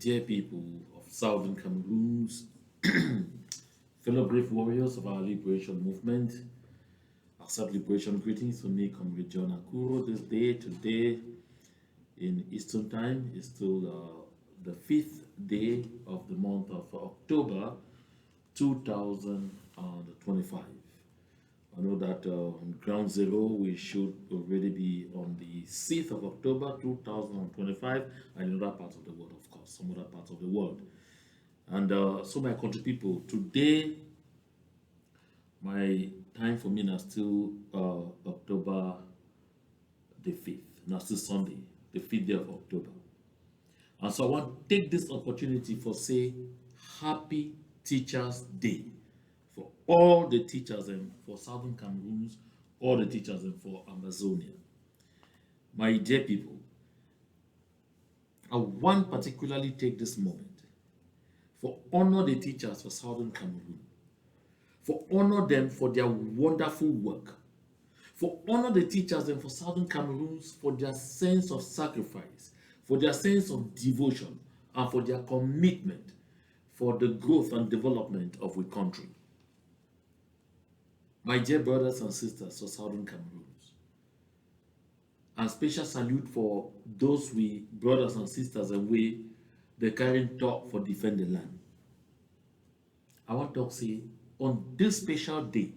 Dear people of Southern Cameroons, fellow brave warriors of our liberation movement, accept liberation greetings from me, Comrade John Akuro. This day, today, in Eastern Time, is still the fifth day of the month of October 2025. I know that on ground zero, we should already be on the 6th of October 2025, and in other parts of the world, of course, some other parts of the world. And so, my country people, today, my time for me now still October the 5th, now still Sunday, the 5th day of October. And so, I want to take this opportunity for say, Happy Teachers Day for all the teachers and for Southern Cameroons, all the teachers and for Ambazonia. My dear people, I want particularly take this moment for honor the teachers for Southern Cameroon, for honor them for their wonderful work, for honor the teachers and for Southern Cameroons for their sense of sacrifice, for their sense of devotion, and for their commitment for the growth and development of our country. My dear brothers and sisters of Southern Cameroons, and special salute for those we brothers and sisters away the current talk for defend the land. I want to say on this special day,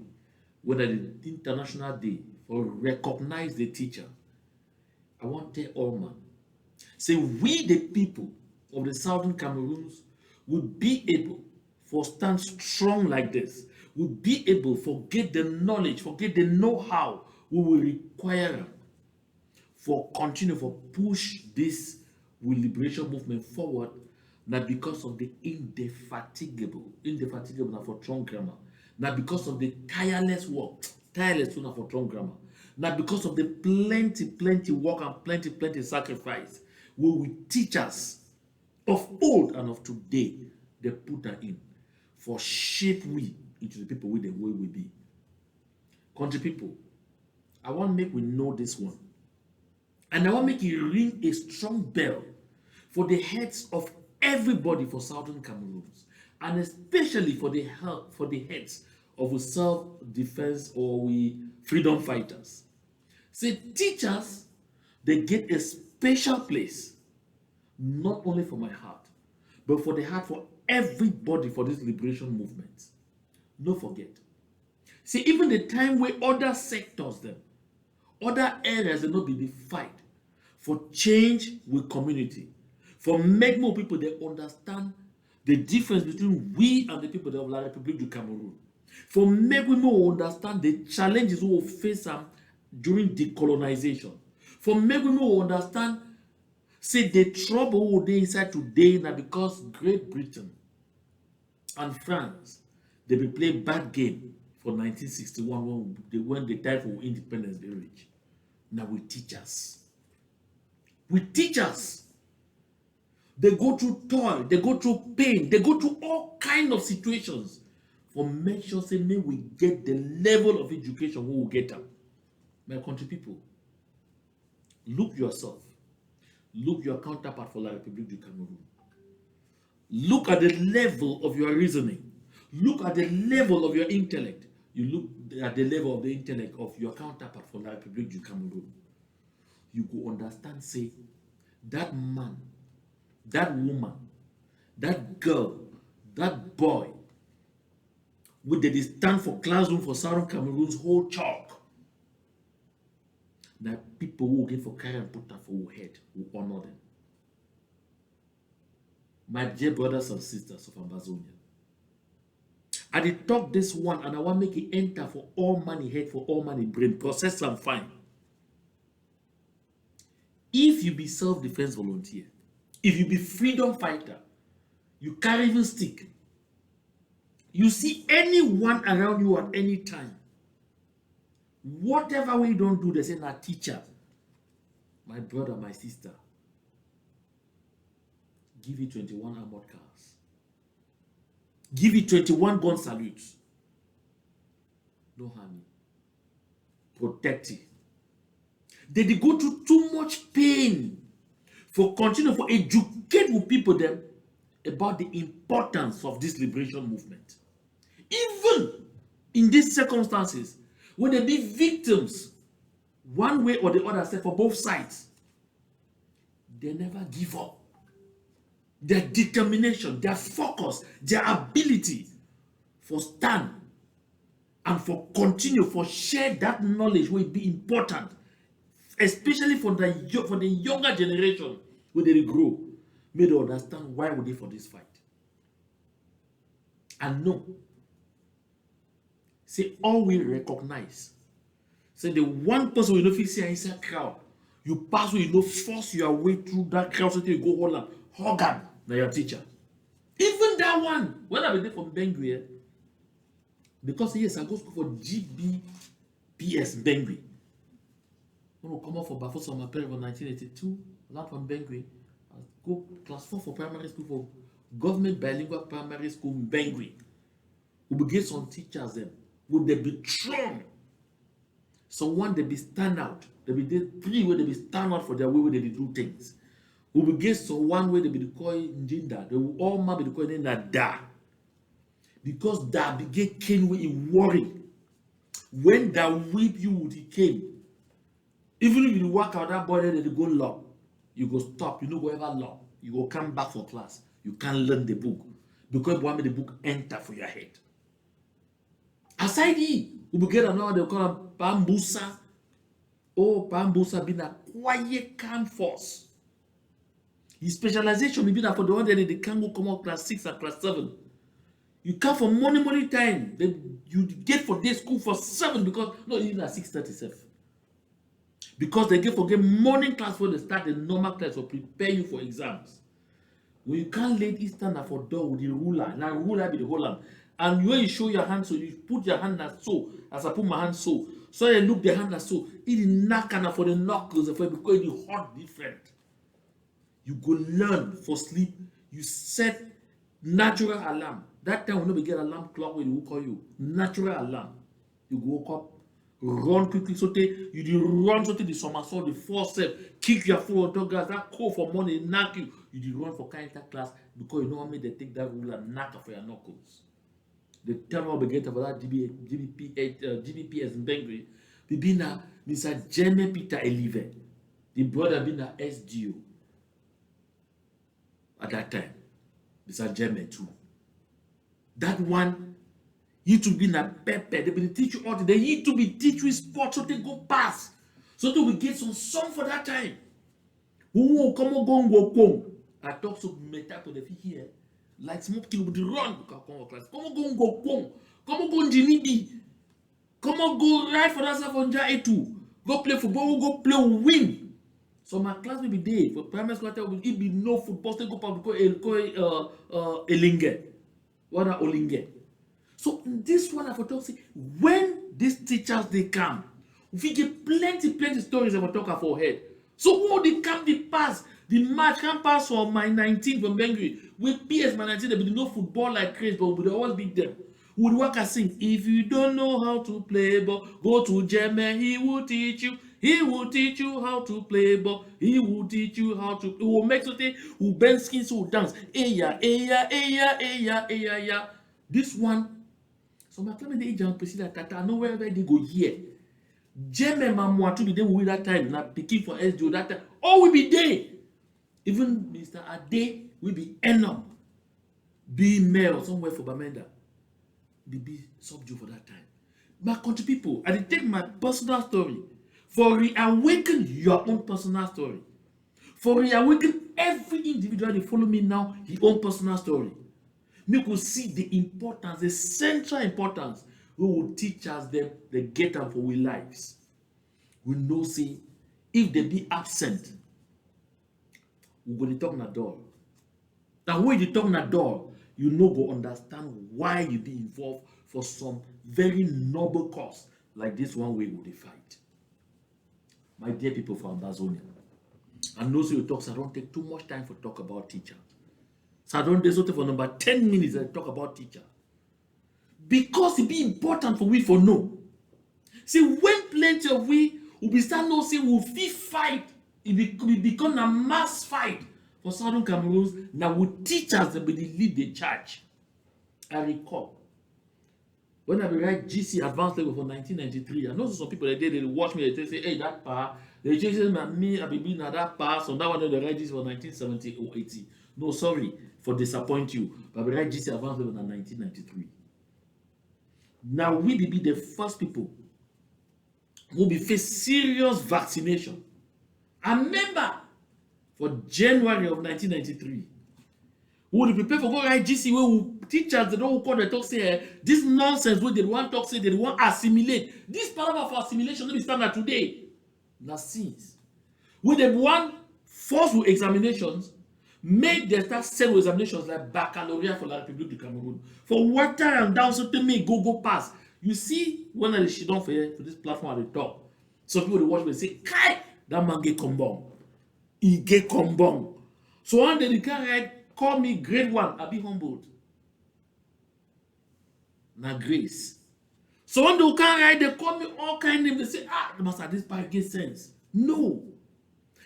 whether the International Day for recognize the teacher, I want to tell all man, say we the people of the Southern Cameroons will be able for stand strong like this, will be able for get the knowledge, for get the know-how we will require for continue for push this liberation movement forward, not because of the indefatigable now for strong grammar, not because of the tireless work, tireless now for strong grammar, not because of the plenty work and plenty sacrifice we will teach us of old and of today they put that in for shape we into the people with the way we be. Country people, I want to make we know this one. And I want to make it ring a strong bell for the heads of everybody for Southern Cameroons, and especially for the heads of self-defense or we freedom fighters. Say teachers, they get a special place, not only for my heart, but for the heart for everybody for this liberation movement. No forget. See, even the time where other sectors them, other areas they not be the fight for change with community, for make more people they understand the difference between we and the people of La République du Cameroon, for make we more understand the challenges we will face during decolonization, for make we more understand say the trouble we dey inside today now because Great Britain and France they be play bad game for 1961 when the time for independence they reach. Now we teachers. With teachers, they go through toil, they go through pain, they go through all kind of situations for make sure say may we get the level of education we will get them. My country people, look yourself, look your counterpart for La République du Cameroon. Look at the level of your reasoning. Look at the level of your intellect. You look at the level of the intellect of your counterpart for La République du Cameroon. You go understand, say, that man, that woman, that girl, that boy, with the stand for classroom for Southern Cameroon's whole chalk. That people who get for carry and put that for our head, will honor them. My dear brothers and sisters of Ambazonia, I did talk this one and I want to make it enter for all money head, for all money brain, process and fine. If you be self-defense volunteer, if you be freedom fighter, you carry even stick, you see anyone around you at any time, whatever we don't do, they say, na teacher, my brother, my sister, give it 21 armored cars. Give it 21 gun salutes. No harm you. Protect it. They go through too much pain for continue for educate with people them about the importance of this liberation movement. Even in these circumstances, when they be victims, one way or the other, say for both sides, they never give up. Their determination, their focus, their ability for stand and for continue, for share that knowledge will be important, especially for the younger generation when they grow, may they understand why we dey for this fight. And no, say all we recognize. Say the one person we know fit see inside crowd, you pass where you know force your way through that crowd so you go hold am, hug am, na your teacher. Even that one, when I be there from Bengue, because yes, I go school for GBPS Bengue. When I come out for Bafo Summer Period for 1982, land from Bengue, I go class 4 for primary school for government bilingual primary school in Bengue. We get some teachers them. Would they be strong? Someone they be stand out. They be there 3 where they be stand out for their way they do things. We will get someone where they be calling Njinda. They will all man be calling Da. Because Da be get cane where he worry. When that whip you would he came. Even if you walk out that body they go long, you go stop, you no go ever long. You go come back for class. You can't learn the book. Because one the book enter for your head. Aside he, we will get another they call him Pambusa. Oh, Pambusa being a quiet calm force. His specialization will be that for the one that they can't go come out class 6 and class 7. You come for morning time. Then you get for day school for 7 because no, even at 6:37. Because they get for get morning class when they start the normal class or prepare you for exams. When you can't lay this stand for door with the ruler, now ruler be the whole hand. And when you show your hand, so you put your hand as so, as I put my hand so. So you look the hand as so. It is knock and for the knuckles because it hot different. You go learn for sleep. You set natural alarm. That time when you get alarm clock when you will call you. Natural alarm. You go wake up, run quickly, so you run so the somersault, the force step, kick your foot on top grass, that call for money, knock you. You run for kind of class because you know how many they take that rule and knock for your knuckles. The time we get about that GBPS in Bengue, we been a Mr. Jeme Peter Elive, the brother been a SDO at that time. Mr. Jeme too. That one, you to be na pepe, they will teach you all they need to be teach you sport so they go pass. So that we get some song for that time. Who come on go. I talk so meta to the feet here. Like smoke kill with the run because come class. Come on go. Come on go Jinibi. Come on go right for that stuff on Ja2. Go play football, go play win. So my class will be there. For primary school, it be no football. They go because Elinge. What are Olinge? So this one I for talk say when these teachers they come, we get plenty stories about talk for head. So when they come, they pass. The match can pass for my 19 from Bengue. With PS my 19, there be no football like crazy, but we always beat them. We would work and sing. If you don't know how to play ball, go to Jeme, he will teach you. He will teach you how to play ball. He will teach you how to. He will make something. Who bend skins, who dance. Eya. This one. So my claim the age and Priscilla Tata. I know wherever they go here. Jeme Mamwa to be there with that time. Now picking for SDO that time. All will be there. Even Mr. Ade will be Enom. Be mayor somewhere for Bamenda. Be subdue for that time. My country people, I take my personal story for reawaken your own personal story. For reawaken every individual that follow me now, his own personal story. Make us see the importance, the central importance. We will teach us them the get up for our lives. We know see if they be absent, we go to talk na door. Now when you talk na door, you no go understand why you be involved for some very noble cause like this one way we fight. My dear people from Ambazonia, I know so you talk, so I don't take too much time for talk about teacher. So I don't do something for number 10 minutes and talk about teacher. Because it be important for we for know. See, when plenty of we will be start know say we'll fit fight, it become a mass fight for Southern Cameroon, now with teachers that will lead the church. I recall when I write GC advanced level for 1993, I know some people that they watch me, they say, hey, that part, they just say, me, I be na that part, so that one they write this for 1970 or 80. No, sorry for disappoint you, but I write GC advanced level in 1993. Now we be the first people who be face serious vaccination. I remember for January of 1993, we will prepare for go write GC where we teachers they don't call the talk say this nonsense where they want talk say they want assimilate. This paragraph for assimilation no be standard today. Now since with the one forced with examinations, make them start send examinations like baccalaureate for la République du Cameroun. For water and down so to make go pass. You see when I sit down for this platform at the top, some people they watch me say, Kai, that man get combong. He get combong. So one day they can write, call me grade 1, I be humbled. Now grace. So one day they can write, they call me all kind of names, they say, master, this part get sense. No.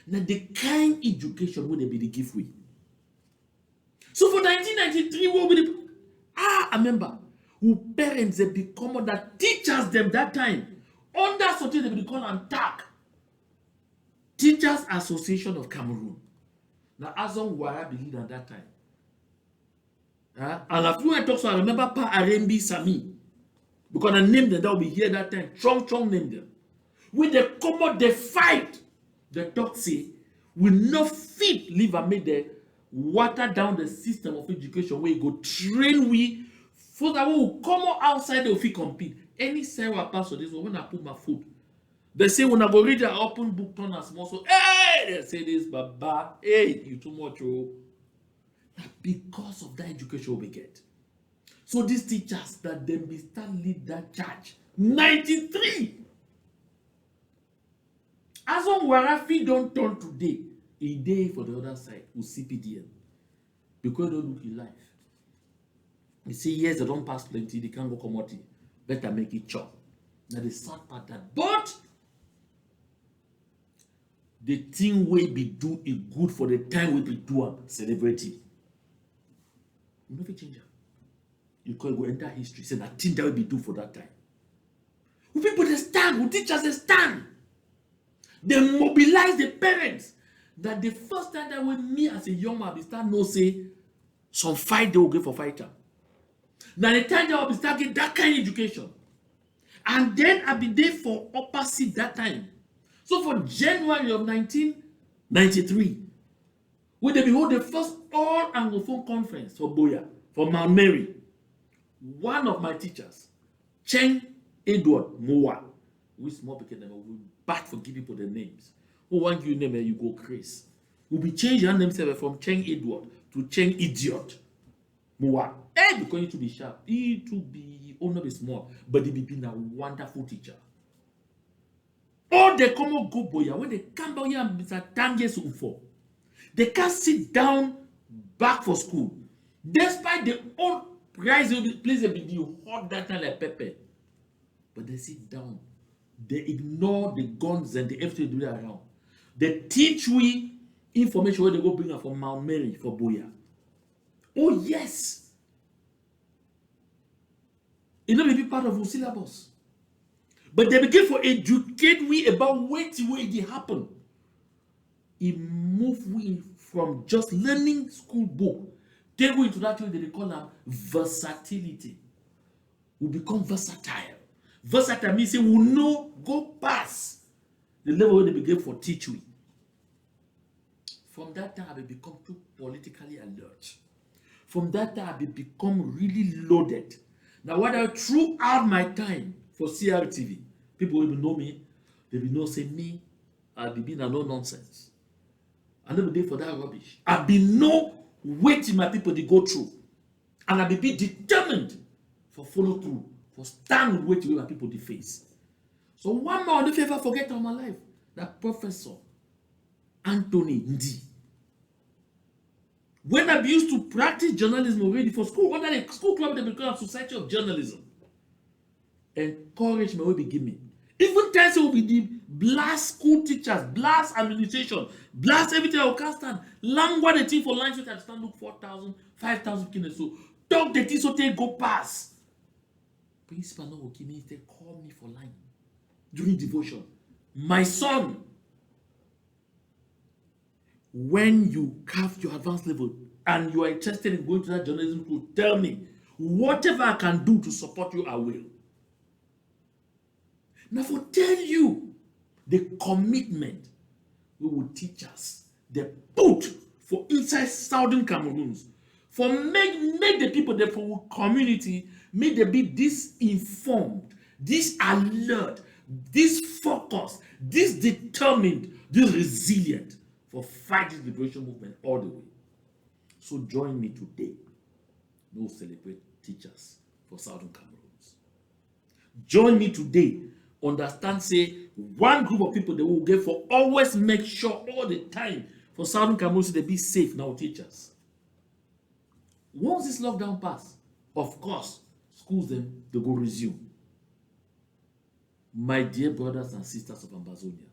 Now the kind education will they be the gift way. So for 1993, what will be the I remember who parents they become that teachers them that time under something they become and TAC, Teachers Association of Cameroon. Now Azon Wara believed at that time. And a few I talk so I remember Pa Arembi Sami because I named them that will be here that time. Chong named them. With the common they fight, the talk say we not fit live and make the water down the system of education where you go train we so that we will come outside the fit compete. Any say I pass on this when I put my foot. They say when I go read the open book turn as small so hey they say this baba hey you too much oh. Because of that education we get. So these teachers that them be start lead that church 93. As on Warafi don't turn today, a day for the other side with CPDM. Because they don't look in life. You see, yes, they don't pass plenty, they can't go commodity. Better make it chop. Now the sad part that, but the thing will be do it good for the time we be do celebrity. You know if it change. You can go enter history, say that thing that will be do for that time. We people they stand, we teachers they stand. They mobilize the parents. That the first time that with me as a young man, I start no say some fight they will go for fighter. Now the time that I will start get that kind of education. And then I be there for opposite that time. So for January of 1993, when they hold the first all Anglophone conference for Boya, for Mount Mary, one of my teachers, Cheng Edward Moa, we small people name, we bad for give people the names. Who want you name you go Chris. We'll be changing your name from Cheng Edward to Cheng Idiot. Moa. Eh, because it to be sharp. It to be not be small, but they be being a wonderful teacher. All they come up go boya when they come down here and Mr. 10 years before. They can't sit down back for school. Despite the own price of the place they be hot that time like pepper. But they sit down. They ignore the guns and the everything do around. They teach we information where they go bring her from Mount Mary for Boya. Oh yes. It not be part of our syllabus. But they begin to educate we about what they happen. It move we from just learning school book. They go into that way they call them versatility. We become versatile. Versatile means we will know go past the level where they begin for teach we. From that time I become too politically alert. From that time I become really loaded. Now what I throughout my time for CRTV, people will know me, they will know say me, I be being a no nonsense. I never did for that rubbish. I be no waiting my people they go through. And I be determined for follow through, for stand with waiting my people they face. So one more, if you ever forget on my life, that Professor Anthony Ndi. When I used to practice journalism already for school, under the school club they become Society of Journalism. Encouragement will be given. Even times will be the blast school teachers, blast administration, blast everything. I will cast stand. Language the thing for line so that stand look 4,000, 5,000 kids. So talk the thing so they go pass. Principal no will give me, they call me for line during devotion. My son, when you have your advanced level and you are interested in going to that journalism school, tell me whatever I can do to support you, I will. Now, for tell you the commitment we will teach us, the put for inside southern Cameroons, for make the people there for community, make them be this informed, this alert, this focused, this determined, this resilient for fight this liberation movement all the way. So join me today. We'll celebrate teachers for southern Cameroons. Join me today. Understand, say, one group of people they will get for always make sure all the time for southern Cameroon so they be safe now, teachers. Once this lockdown pass, of course, schools them they go resume. My dear brothers and sisters of Ambazonia,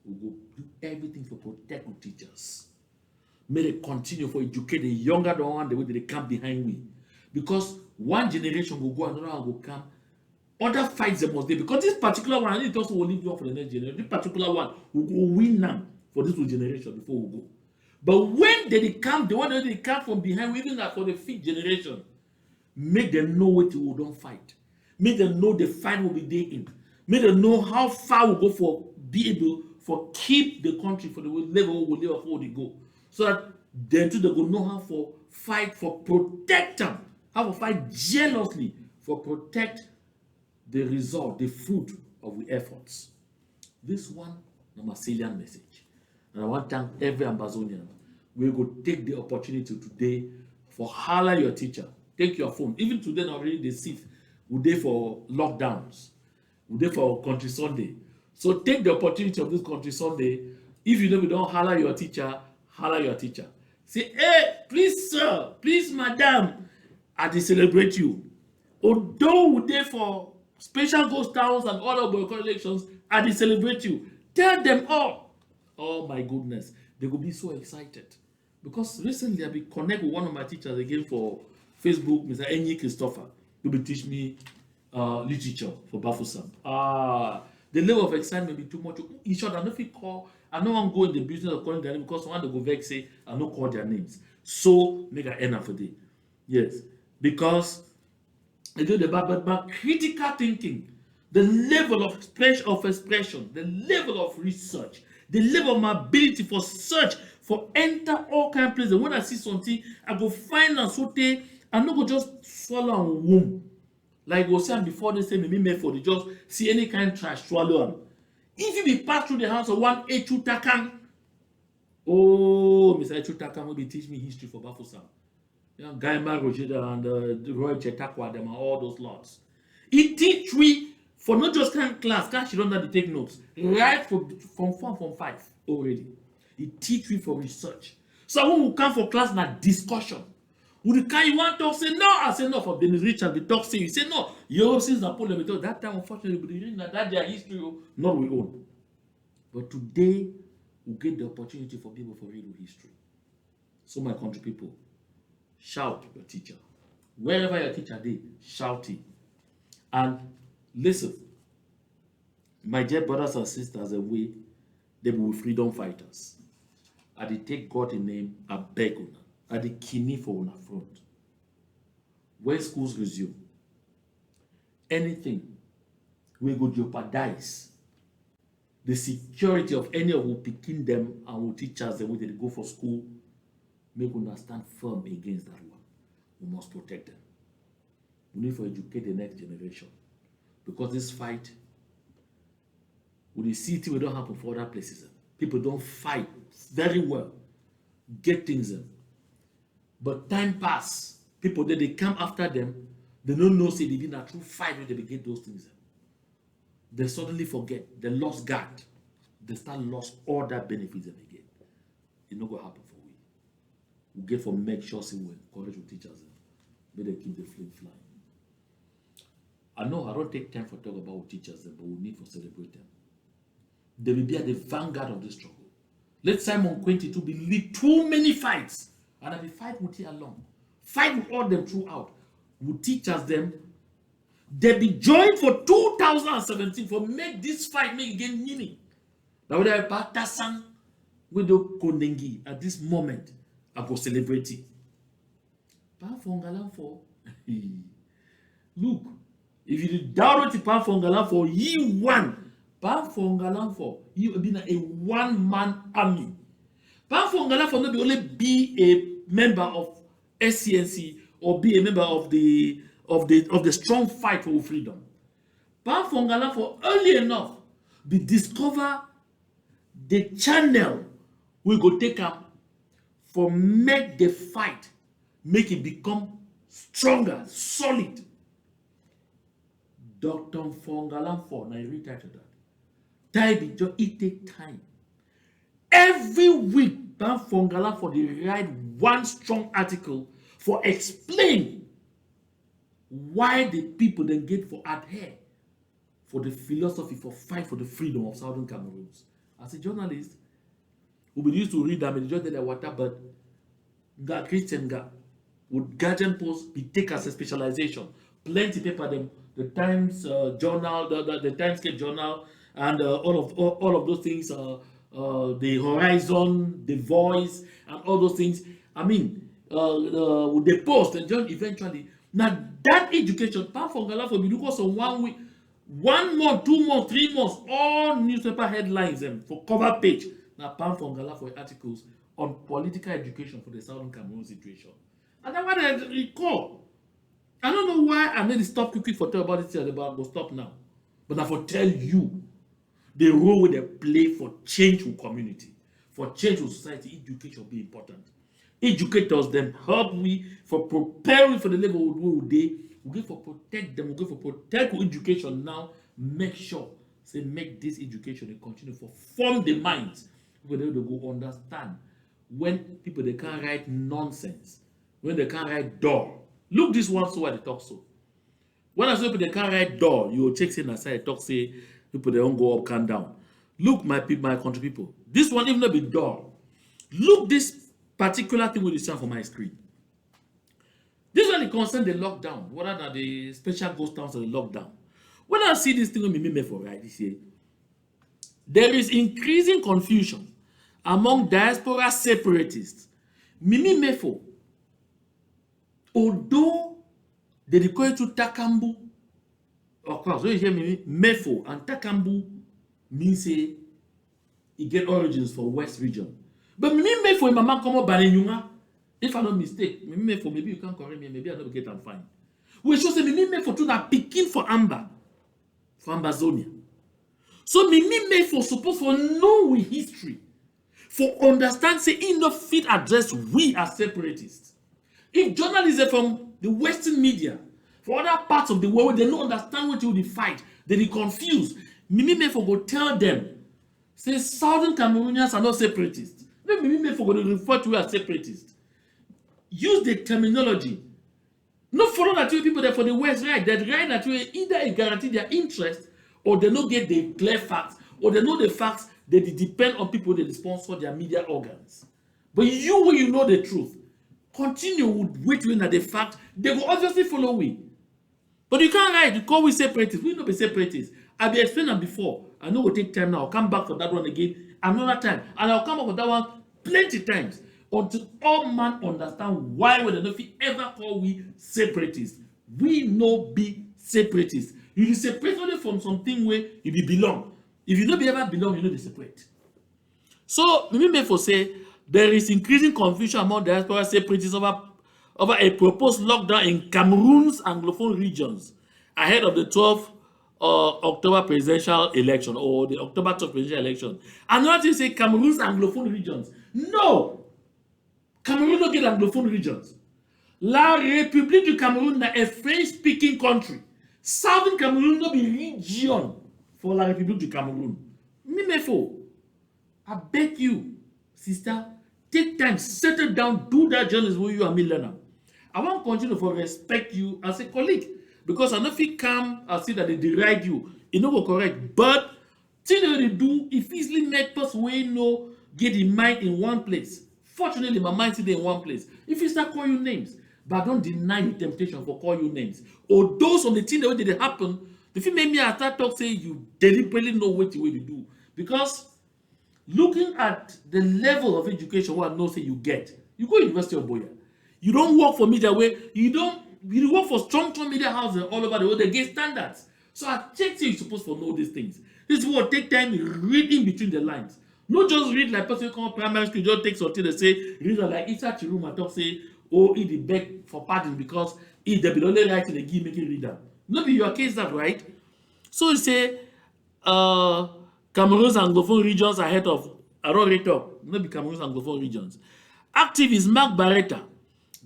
we will do everything for protect our teachers. May they continue for educate the younger one the way they come behind me. Because one generation will go, another one will come. Other fights they must be, because this particular one, I need also will leave you for the next generation. This particular one will go win now for this generation before we go. But when they come, the one that they come from behind, even for the fifth generation, make them know what we don't fight. Make them know the fight will be there in. Make them know how far we go for be able for keep the country for the level we live before they go. So that then too they go know how for fight for protect them, how to fight jealously for protect the result, the fruit of the efforts. This one is my salient message. And I want to thank every Ambazonian. We will take the opportunity today for holler your teacher. Take your phone. Even today, already they sit. We're there for lockdowns. We're there for Country Sunday. So take the opportunity of this Country Sunday. If you know we don't holler your teacher, holler your teacher. Say, hey, please, sir, please, madam, I dey celebrate you. Although we're there for special ghost towns and other boycott elections, I dey celebrate you. Tell them all. Oh my goodness, they will be so excited. Because recently I be connect with one of my teachers again for Facebook, Mr. Enyi Christopher, who will teach me literature for Bafusam. The level of excitement be too much. Each other, I know if you call, I don't want to go in the business of calling their name because one they go vex say I don't call their names. So make an end of the day. Yes, because I do the but critical thinking, the level of expression, the level of research, the level of my ability for search, for enter all kind of places. When I see something, I go find and sote. I no go just swallow and womb. Like we say before they say me made for the just see any kind of trash swallow them. If you be passed through the house of one Echu Takan, oh, Mr. Echu Takan will be teach me history for Bafusam. You know, Gaima Rojeda and Roy Chetakwa, them and all those lots. He teach we for not just kind of class, can't she don't have to take notes. Right from 4, from 5 already. He teach we for research. So when we come for class na discussion. Would the kind you want to talk say no? I say no for Dennis Richard, the talk say you say no. Europe since Napoleon, because that time unfortunately we didn't that their history, not we own. But today we get the opportunity for people for reading history. So my country people, shout your teacher. Wherever your teacher did, shout it. And listen, my dear brothers and sisters, away, they will be freedom fighters. I did take God in name, I beg una. I did kidney for una front. When schools resume, anything will go jeopardize the security of any of who picking them and who teachers them when they go for school, make una stand firm against that one. We must protect them. We need to educate the next generation. Because this fight, with the city, will don't happen for other places. People don't fight very well, get things in. But time pass, people that they come after them, they don't know say they did not true fight when they begin those things. They suddenly forget, they lost guard, they start lost all that benefits them again. It's not gonna happen for we. We get for make sure say we encourage our teachers, may they keep the flame flying. I know I don't take time for talk about teachers, but we need to celebrate them. They will be at the vanguard of the struggle. Let Simon 22 be lead too many fights, and I will fight with you along. Fight with all them throughout. We teachers them. They be joined for 2017 for make this fight make again meaning. Now we have Batasan with the Kondengi at this moment. I go celebrate it. For look, if you doubt it, for ye one, for you have been a one-man army. For not be only be a member of SCNC or be a member of the strong fight for freedom. For early enough, be discover the channel we go take up for make the fight, make it become stronger, solid. Dr. Fongalan I retitled that. Time it take time. Every week, Ban Fongalan they write one strong article for explain why the people then get for adhere for the philosophy for fight for the freedom of Southern Cameroon. As a journalist, we used to read them and just the water, but Christian would Guardian Post be take as a specialization. Plenty paper them, the Times Journal, the Timescape Journal, and all of those things, the Horizon, the Voice, and all those things. I mean, with the Post and just eventually. Now that education, part from Gala for me, because of 1 week, 1 month, 2 months, 3 months, all newspaper headlines for cover page. Now part from Gala for articles on political education for the Southern Cameroon situation. And then what I recall, I don't know why I need to stop quickly for tell about it, but I'll go stop now. But I for tell you the role they play for change in community, for change in society. Education be important. Educators them help we for preparing for the level we day. We give for protect them. We give for protect education now. Make sure say make this education they continue for form the minds. People they go understand when people they can't write nonsense, when they can't write door. Look this one so I they talk so. When I say people they can't write door, you will check in aside talk say people they don't go up and down. Look my people, my country people. This one even though be door. Look this particular thing with the sound for my screen. This one concern the lockdown, whether than the special ghost towns or the lockdown. When I see this thing with me for right this year, there is increasing confusion among diaspora separatists. Mimi Mefo, although they require to Takambu, of course, when you hear Mimi Mefo and Takambu means say it get origins for West region. But Mimi Mefo and Mama Komo Banenyunga, if I'm not mistake, Mimi Mefo, maybe you can correct me, maybe I don't get and fine. We should say Mimi Mefo to that picking for Amber, for Ambazonia. So Mimi Mefo supposed for know we history, for understand say in the fit address we as separatists. If journalism from the Western media, for other parts of the world, they don't understand what you will fight, they be confused. Mimi Mefo go tell them, say Southern Cameroonians are not separatists. Then Mimi Mefo go refer to you as separatists. Use the terminology. Not follow that you people there for the West right. That right that you either guarantee their interest or they don't get the clear facts, or they know the facts that they depend on people that sponsor their media organs. But you, when you know the truth, continue with waiting at the fact, they will obviously follow we. But you can't write, you call we separatists. We not be separatists. I've been explaining them before. I know we'll take time now. I'll come back for that one again another time. And I'll come back for that one plenty times until all man understand why we don't ever call we separatists. We no be separatists. You be separate only from something where you be belong. If you don't be ever belong, you know be separate. So, Mimi for say there is increasing confusion among diaspora separatists over a proposed lockdown in Cameroon's Anglophone regions ahead of the 12th October presidential election or the October 12th presidential election. Another thing say Cameroon's Anglophone regions. No! Cameroon don't get Anglophone regions. La République du Cameroun is a French-speaking country. Southern Cameroon no be region for La République du Cameroun. Mimefo, I beg you, sister, take time, settle down, do that journalism where you and me learner. I want to continue to respect you as a colleague. Because I know if you come and see that they deride you, it no go correct. But thing that they do, if easily make person wey no get the mind in one place. Fortunately, my mind still dey in one place. If you start call you names, but don't deny the temptation for call you names. Or those on the thing that dey happen, if you make me start talk say you deliberately know what you will do. Because looking at the level of education what I know say you get, you go University of Boya. You don't work for media where you work for strong media houses all over the world. They get standards. So I check say you're supposed to know these things. This will take time reading between the lines. Not just read like person come primary school, just take something they say, read like Tchiroma talk say, oh, he the beg for pardon because he they be only writing the give make it read them. No be your case that right. So you say Cameroon's Anglophone regions ahead of I don't really talk, not be Cameroon's Anglophone regions. Activist Mark Barretta,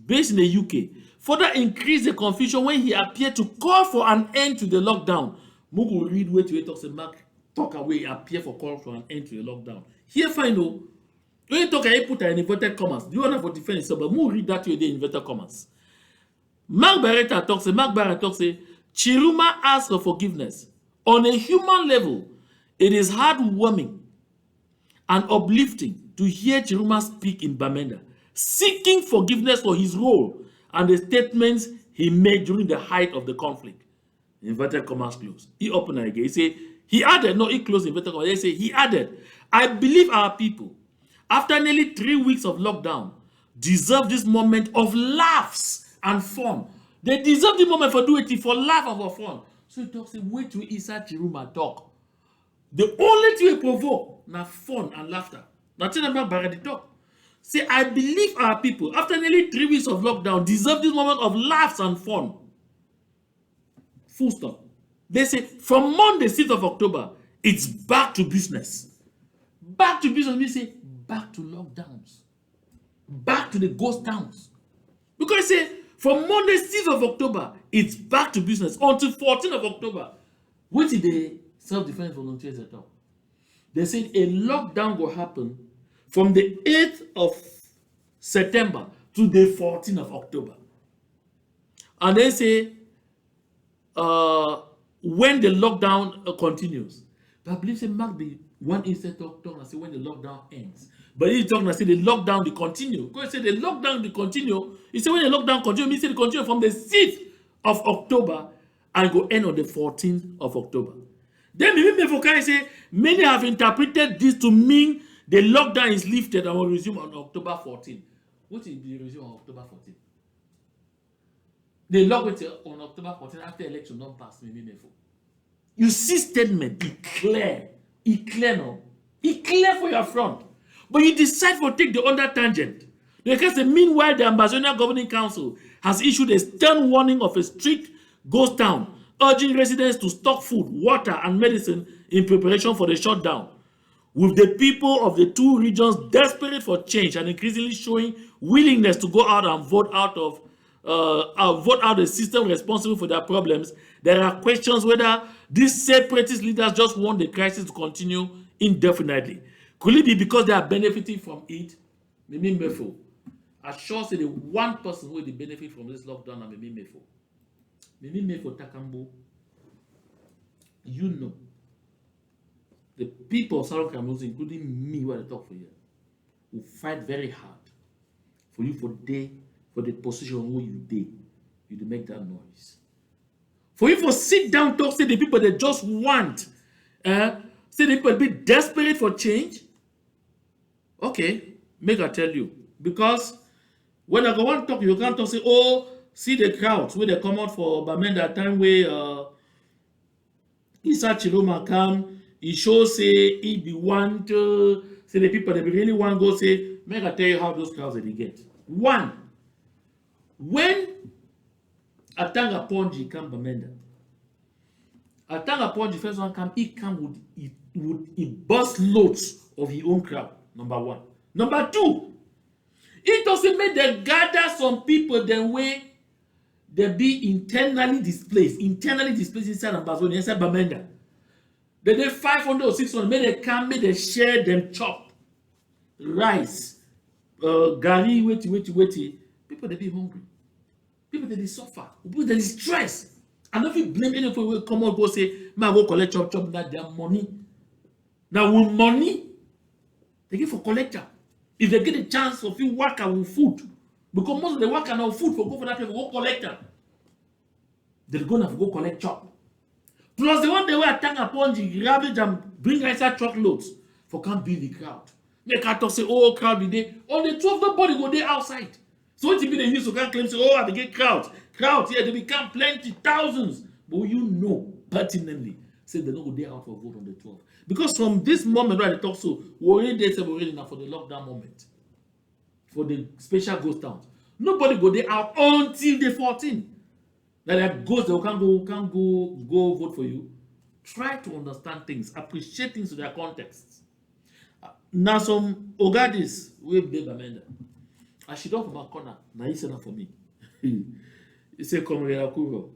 based in the UK, further increased the confusion when he appeared to call for an end to the lockdown. Mugu read wait to talk say Mark talk away appear for call for an end to the lockdown. Here fine o. When you talk, I put an inverted commas. Do you want to defend yourself? But more read that way the inverted commas. Mark Barretta talks say Tchiroma asks for forgiveness. On a human level, it is heartwarming and uplifting to hear Tchiroma speak in Bamenda, seeking forgiveness for his role and the statements he made during the height of the conflict. Inverted commas close. He opened again. He said, he added, no, he closed inverted commas. He said, he added, I believe our people, after nearly 3 weeks of lockdown, deserve this moment of laughs and fun. They deserve the moment for doing it for laugh and for fun. So he talks, wait till Isa Tchiroma talk. The only thing we provoke na fun and laughter. Now tell them about the talk. Say, I believe our people, after nearly 3 weeks of lockdown, deserve this moment of laughs and fun. Full stop. They say, from Monday, 6th of October, it's back to business. Back to business means say, back to lockdowns. Back to the ghost towns. Because say, from Monday, 6th of October, it's back to business until 14th of October. What did the self-defense volunteers at all? They said a lockdown will happen from the 8th of September to the 14th of October. And they say, when the lockdown continues. But I believe say Mark the one instead talk and say when the lockdown ends. But he talking and say the lockdown will continue. Because he say the lockdown will continue. He say when the lockdown continue, means it continue from the 6th of October and go end on the 14th of October. Then Mifo say many have interpreted this to mean the lockdown is lifted and will resume on October 14th. What is the resume on October 14th? The lockdown on October 14th after election don't pass. You see statement, it clear. It clear now. It clear for your front. But you decide to take the other tangent. Because meanwhile, the Ambazonia Governing Council has issued a stern warning of a strict ghost town, urging residents to stock food, water, and medicine in preparation for the shutdown. With the people of the two regions desperate for change and increasingly showing willingness to go out and vote out the system responsible for their problems, there are questions whether these separatist leaders just want the crisis to continue indefinitely. Could it be because they are benefiting from it? Mimi Mefo. I sure say the one person who will benefit from this lockdown is Mimi Mefo. Mimi Mefo Takambo, you know, the people of South Cameroon, including me, where I talk for you, will fight very hard for you for the position where you did. You to make that noise. For you for sit down, talk, say the people that just want, say the people be desperate for change. Okay, make I tell you. Because when I go on talk, you can't talk, say, oh, see the crowds where they come out for Bamenda time where Isa Tchiroma come, he shows say he be want say the people that really want to go say, make I tell you how those crowds they get. One, when Atanga Ponji come Bamenda, Atanga Ponji first one come, he come with bust loads of his own crowd. Number one. Number two, it also made them gather some people the way they be internally displaced inside Ambazonia, inside Bamenda. They did 500 or 600, may they come, may they share them chop. Rice, gari, wait. People they be hungry. People they suffer. People they stress. And if you blame any people will come out go say, man, go collect chop chop that their money. Now with money, they give for collector. If they get a chance of you worker with food, because most of the worker now food for go for that people go collector. They're gonna go collect chop. Plus the one they were attack upon the garbage and bring inside truckloads for can't be the crowd. They can't talk say, oh, crowd be there. On the 12, nobody go there outside. So what you be the use to can't claim say, oh, I get crowds. Crowds, yeah, they become plenty, thousands. But you know pertinently, say they don't go there out for vote on the 12th. Because from this moment where they talk so, we already there, already now for the lockdown moment. For the special ghost towns. Nobody go there out until the 14th. That there are ghosts that can't go vote for you. Try to understand things, appreciate things to their context. Now some Ogadis we blame Amanda. I should off my corner. Now he said that for me. He said, Comrade Akuro.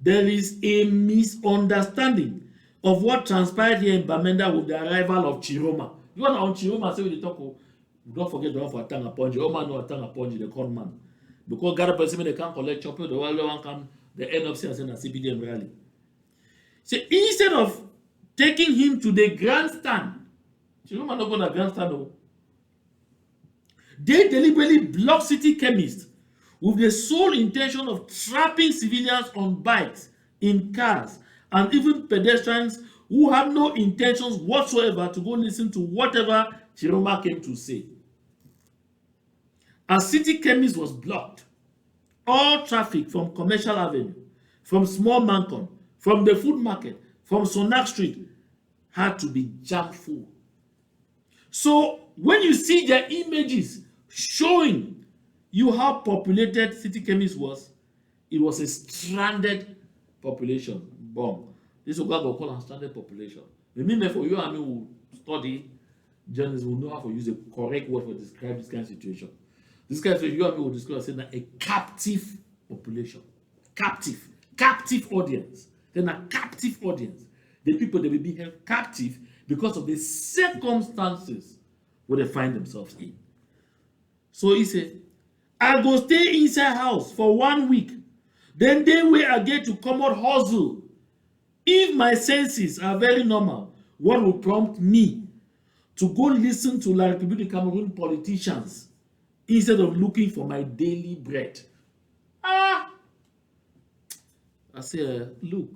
There is a misunderstanding of what transpired here in Bamenda with the arrival of Tchiroma. You want on Tchiroma say we talk, don't forget the one for Atanga Ponji. Oh man, no Atanga Ponji, the con man. Because God person they can't collect chop, the one come, they end up saying a CPDM rally. So instead of taking him to the grandstand, Tchiroma not go to the grandstand, no. They deliberately block city chemists with the sole intention of trapping civilians on bikes, in cars, and even pedestrians who have no intentions whatsoever to go listen to whatever Tchiroma came to say. As city chemist was blocked, all traffic from Commercial Avenue, from Small Mancon, from the food market, from Sonak Street had to be jam full. So when you see their images showing you how populated city chemist was, it was a stranded population. Bomb. This is what God call a stranded population. Remember, for you and me who study journalism, will know how to use the correct word for describe this kind of situation. This kind of situation, you and me will describe saying that a captive population. Captive audience. Then a captive audience. The people that will be held captive because of the circumstances where they find themselves in. So he said, I go stay inside house for 1 week. Then they will again to come out hustle. If my senses are very normal, what will prompt me to go listen to La République du Cameroun politicians instead of looking for my daily bread? I say, look,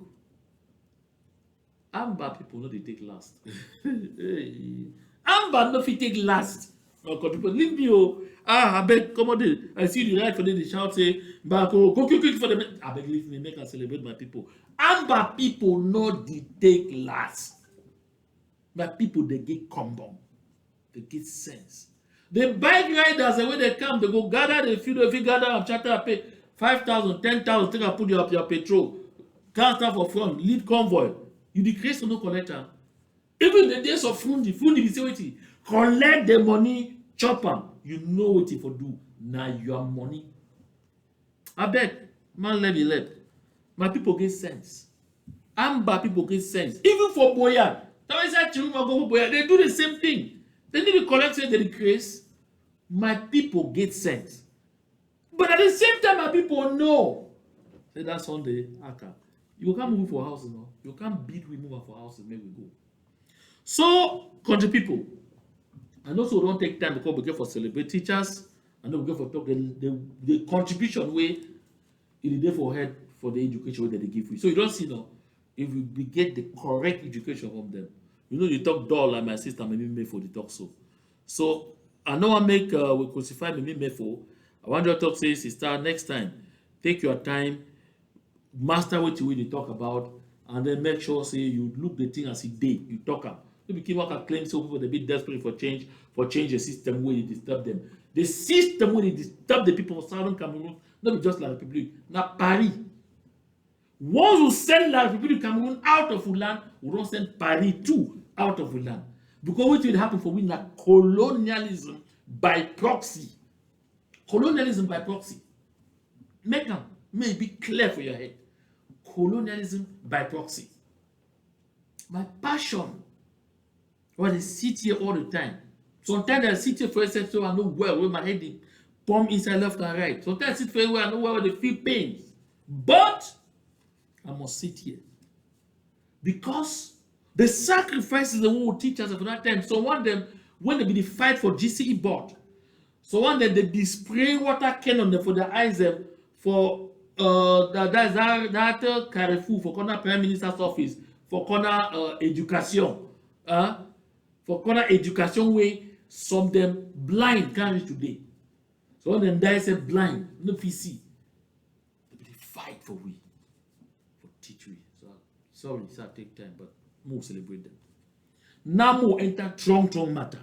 Amba people know they take last. Amba no fit take last. People leave me, oh. I beg, come on, I see the right for them, they shout, say, Bako, go quick for them. I beg, leave me, make and celebrate my people. Amba people know they take last. But people, they get combom. They get sense. The bike riders, the way they come, they go gather the field, if you gather and chatter, pay 5,000, 10,000, take and put your petrol. Can't stand for front, lead convoy. You decrease to no collector. Even the days of Fundi be say waiting. Collect the money, chop am. You know what if you do. Now your money. I bet, man, let me let. My people get sense. Amba people get sense. Even for Boya. That is why Tchiroma go for Boya. They do the same thing. They need to collect say they decrease. My people get sense. But at the same time, my people know. Say that Sunday, Aka. You can't move for houses now. You can't beat we move for houses, maybe we go. So, country people, and also don't take time because we get for celebrate teachers, and then we get for talk the contribution way in the day for head for the education that they give you. So you don't see now, if we get the correct education from them, you know, you talk dull like my sister maybe made for the talk so. So I know I make we crucify me made for. I want you to talk say sister next time, take your time, master what you will talk about, and then make sure say you look the thing as a day you talk about. You became like claim so people they be desperate for change the system where they disturb them. The system where they disturb the people of Southern Cameroon, not be just La République, not Paris. Once we send La République Cameroon out of Ulan, we don't send Paris too out of Ulan. Because what will happen for we like colonialism by proxy. Colonialism by proxy. Make them may be clear for your head. Colonialism by proxy. My passion. Why they sit here all the time. Sometimes I sit here for a second so I know where my head is pump inside left and right. Sometimes I sit for where I know where they feel pains. But I must sit here. Because the sacrifices the one will teach us at that time. So one them, when they be the fight for GCE board, so one day they be spray water cannon them for the eyes them for that Carrefour for corner Prime Minister's office for corner education. For corner education way some them blind can't reach today. So when them die say blind, no PC. They be fight for we for teach we. So sorry, sir, take time, but more celebrate them. Now more enter strong matter.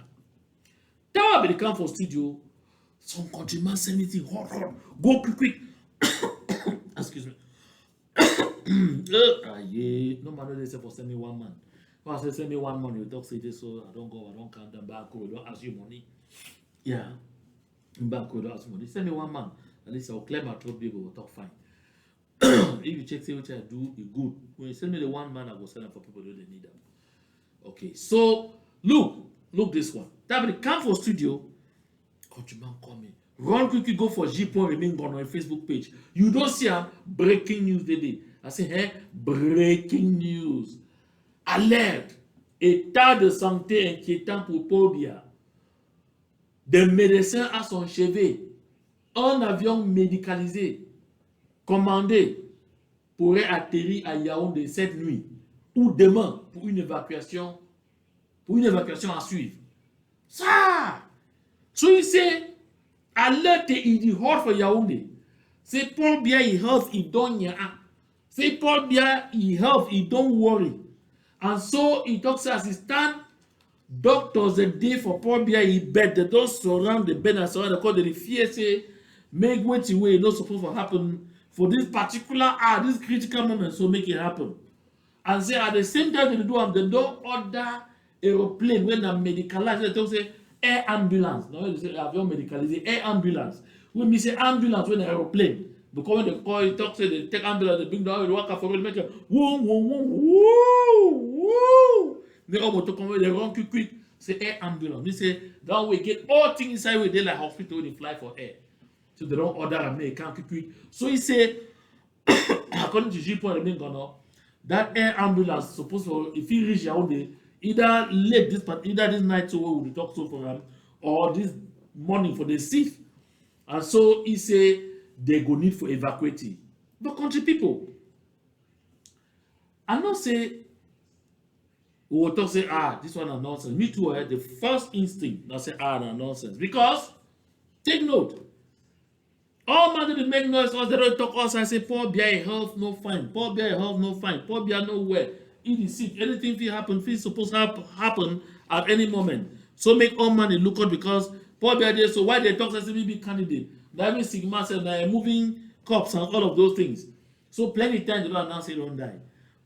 That will be the come for studio. Some countryman send me thing hot. Go quick. Excuse me. Yeah. No matter they say for send me one man. When I say send me one man, you talk say this, so I don't go, I don't count them back, I don't ask you money. Yeah. Back, I don't ask money. Send me one man. At least I'll clear my throat, people will talk fine. If you check, say what I do, it's good. When you send me the one man, I will send them for people who they need them. Okay, so look this one. That will come for studio. Countryman coming. Run quickly, go for Remain gone on Facebook page. You don't see a breaking news today. I say, hey, breaking news. Alerte. État de santé inquiétant pour Pobia. Des médecins à son chevet. Un avion médicalisé commandé pourrait atterrir à Yaoundé cette nuit ou demain pour une évacuation à suivre. Ça! So you say, alert is the hot for Yaoundé. Say Paul Biya he health, he don't ya. Say Paul Biya he health, he don't worry. And so he talks as he stand, doctors a day for Paul Biya he bed. They don't surround the bed and surround the call the fear say, make what you way not supposed to happen for this particular hour, this critical moment, so make it happen. And say at the same time they do them, they don't order aeroplane when they're medicalized. They don't say air ambulance. No, they say avion medicalisé, air ambulance. When we say ambulance, when aeroplane. Because when they call it, talk say they take ambulance, they bring down the worker for it, make it woo, woo, woo, woo, woo. They all to come, they run quick. Say air ambulance. They say that way get all things inside where they like hospital when they fly for air. So they don't order and make it quick. So he say, according to G-Point, remain gone. That air ambulance supposed to, if he reach Yaoundé, either late either this night so we will talk so for him, or this morning for the 6th. And so he say they go need for evacuating. But country people, I not say we will talk say this one is nonsense. Me too, the first instinct not say nonsense. Because take note. All man they make noise, us they don't talk us. I say Paul Biya health no fine. Paul Biya health no fine. Paul Biya nowhere. He is sick. Anything will happen. It's supposed to happen at any moment. So make all man look out because Paul Biya there. So why they talk as a big candidate? That means Sigma said they are moving cops and all of those things. So plenty time they don't announce they don't die.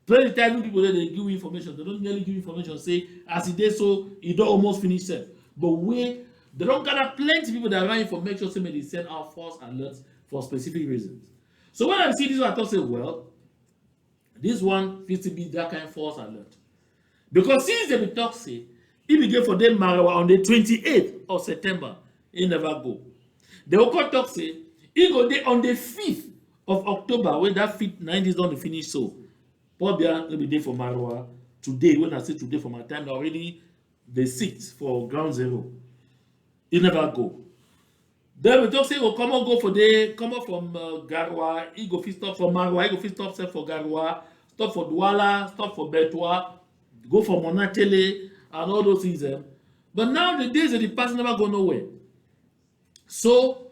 Plenty time people there they give information. They don't really give information. Say as it is so it don't almost finish set. But wait. They don't gather plenty people that run information so they send out false alerts for specific reasons. So when I see this one, I thought, say, well, this one fits to be that kind of false alert. Because since they be talk, say, if we get for them Marawa on the 28th of September, he never go. They will call talk, say, he go there on the 5th of October, when that 5th night is done to finish so. Paul Biya will be there for Marawa today. When I say today for my time, already the 6th for ground zero. He never go. Then we talk say, oh, come on, go for the, come on from Garwa, he go fit stop for Marwa, he go fit stop for Garwa, stop for Douala, stop for Betwa, go for Monatele, and all those things. But now the days of the past never go nowhere. So,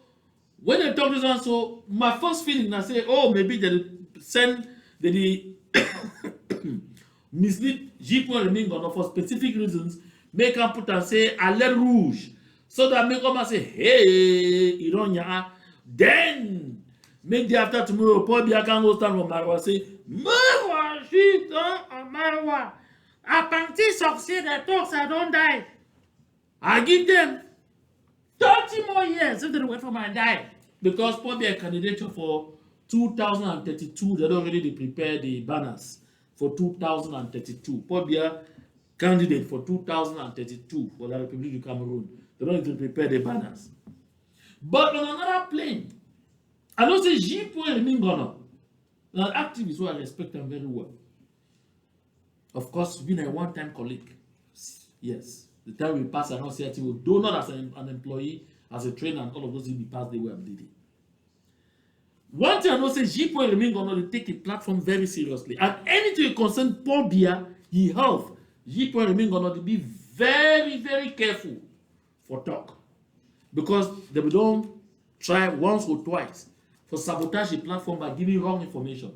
when they talk this one, so my first feeling, I say, oh, maybe they send the mislead G-Point remain gone for specific reasons, make them put and say, alert rouge. So that make them say, hey, Ironya. Then, make the after tomorrow, Paul Biya can go stand for Marwa say, Marwa, shit, Marwa. Apparently, succeed, the talks, I don't die. I give them 30 more years if they wait for my die. Because Paul Biya candidature for 2032, they don't already prepare the banners for 2032. Paul Biya candidate for 2032 for the Republic of Cameroon. They don't even prepare the banners. But on another plane, I don't say G-Point remain gone. An activist who I respect them very well. Of course, being a one-time colleague. Yes. The time we pass around CIT, though not as an employee, as a trainer, and all of those in the past, they were bleeding. One thing I know say Jipo remain going to take a platform very seriously. And anything concern Paul Biya, his health, Jipo remain going to be very, very careful for talk. Because they don't try once or twice for sabotage the platform by giving wrong information.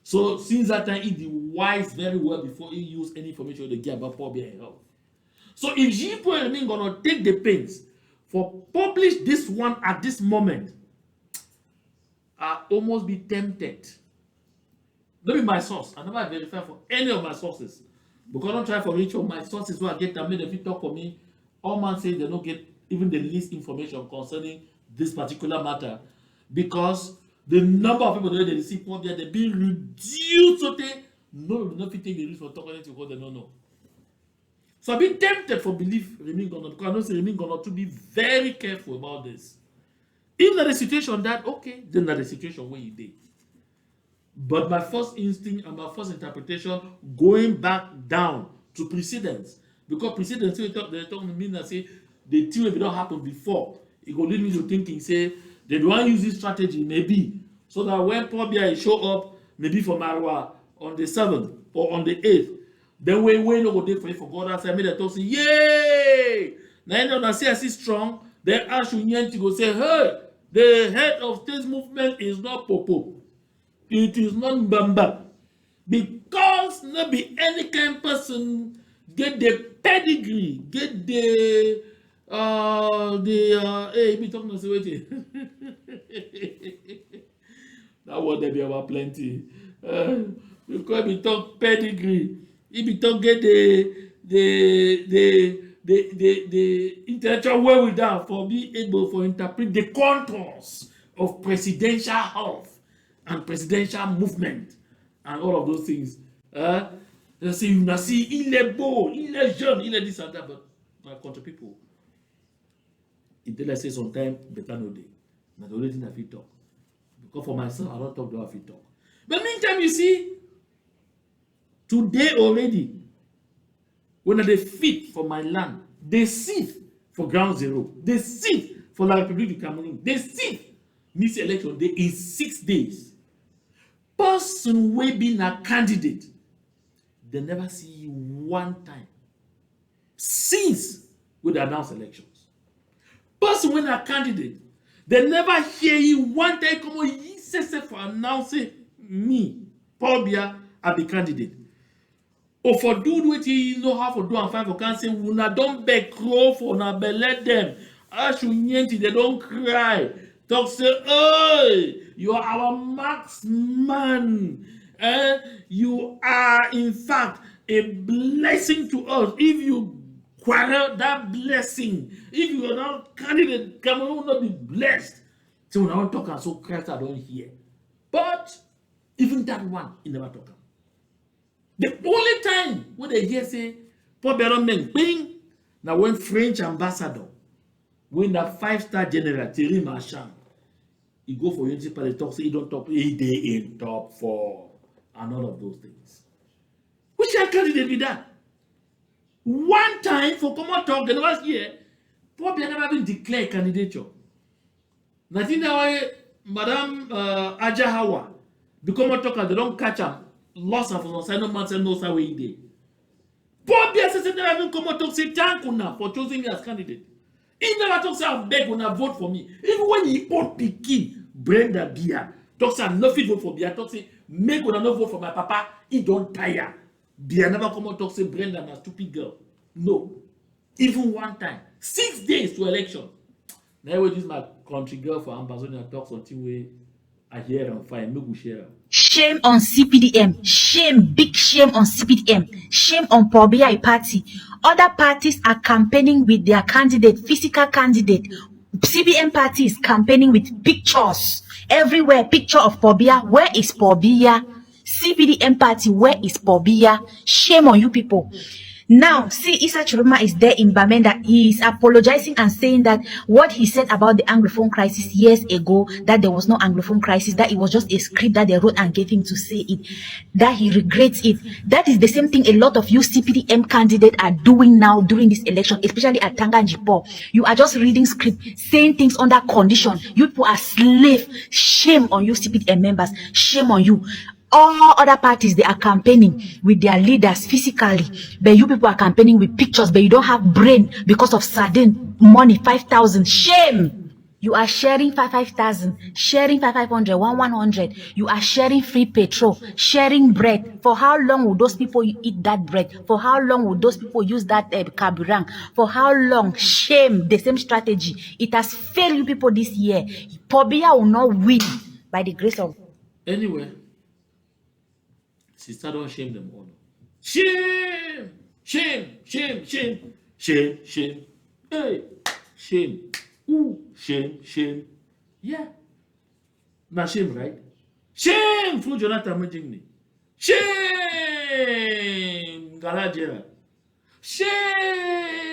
So since that time, he be wise very well before he use any information they get about Paul Biya health. So if Jipo remain going to take the pains for publish this one at this moment, I almost be tempted. Don't be my source. I never verify for any of my sources. Because I don't try for each of my sources where I get them made if you talk for me. All man say they don't get even the least information concerning this particular matter. Because the number of people that they receive from there, they're being reduced so they nothing take the risk for talking to what they don't know. So I've been tempted for belief Remy Gunnar, because I know Remy Gunnar to be very careful about this. If not the situation that, okay, then not the situation where you did. But my first instinct and my first interpretation going back down to precedents. Because precedents, they talk to me and say the thing will not happen before. It will lead me to thinking, say, they don't use this strategy, maybe. So that when Paul Biya show up, maybe for Marwa on the 7th or on the 8th, then we no go there for God. I made a talk say, yay! Now I see strong. Then Ash Unyanti go say, hey, the head of state movement is not Popo. It is not Mbamba. Because not be any kind of person get the pedigree, get the hey, be talking about waiting. That one there be about plenty. Because we talk pedigree, if we talk get the intellectual wherewithal for being able to interpret the contours of presidential health and presidential movement and all of those things. They say, you see, il est beau, il est jeune, il est this and that, but my country people, until I say sometimes, better no day. Not the only thing I feel talk. Because for myself, I don't talk the I feel talk. But meantime, you see, today already, when they fit for my land, they sit for ground zero, they sit for La République du Cameroun, they sit this election day in 6 days. Person will be a candidate, they never see you one time since we announce elections. Person when a candidate, they never hear you one time come on you say for announcing me, Paul Biya, as the candidate. Or for do what you know how to do and find for cancer, una don't beg crow for na bellet them. Ashunyenti, they don't cry. Talk say, hey, you are our marksman. You are in fact a blessing to us. If you quarrel that blessing, if you are not candidate, Cameroon will not be blessed. So when I don't talk and so Christ I don't hear. But even that one, he never talk. The only time when they hear say, Paul Biya men bing, now when French ambassador, when that 5-star general Tchiroma, he go for unity party talk, say he don't talk, he dey in top 4, and all of those things. Which candidate be that? One time for common talk, the last year, Paul Biya never been declared candidature. Nothing that way, Madam Ajahawa, become a talker, they don't catch him. Lost of us, I no man say no say where he dey. Paul Biya says never even come out talk say thank una for choosing me as candidate. He never talk say I beg una vote for me. Even when he old pikin Brenda Biya talk say I no fit vote for Biya, talk say make una no vote for my papa. He don't tire. Biya never come out talk say Brenda na stupid girl. No, even one time, 6 days to election. Now we use my country girl for Ambazonia talk something way I hear and fine. Make we share. Shame on CPDM. Shame, big shame on CPDM. Shame on Paul Biya party. Other parties are campaigning with their candidate, physical candidate. CPDM party is campaigning with pictures. Everywhere, picture of Paul Biya. Where is Paul Biya? CPDM party, where is Paul Biya? Shame on you people. Now, see, Issa Tchiroma is there in Bamenda. He is apologizing and saying that what he said about the Anglophone crisis years ago, that there was no Anglophone crisis, that it was just a script that they wrote and gave him to say it, that he regrets it. That is the same thing a lot of you CPDM candidates are doing now during this election, especially at Tanga and Jipo. You are just reading script, saying things under condition. You people are slave. Shame on you, CPDM members. Shame on you. All other parties, they are campaigning with their leaders physically, but you people are campaigning with pictures, but you don't have brain because of sardine money, 5,000. Shame. You are sharing 5,000, sharing 500, 100. You are sharing free petrol, sharing bread. For how long will those people eat that bread? For how long will those people use that carburant? For how long? Shame. The same strategy. It has failed you people this year. Pobia will not win by the grace of. Anyway, sister don't shame them all. Shame! Shame! Shame! Shame! Shame! Shame! Hey! Shame! Ooh! Shame! Shame! Yeah. Now shame, right? Shame! Through Jonathan Mujingni. Shame! Galajera. Shame!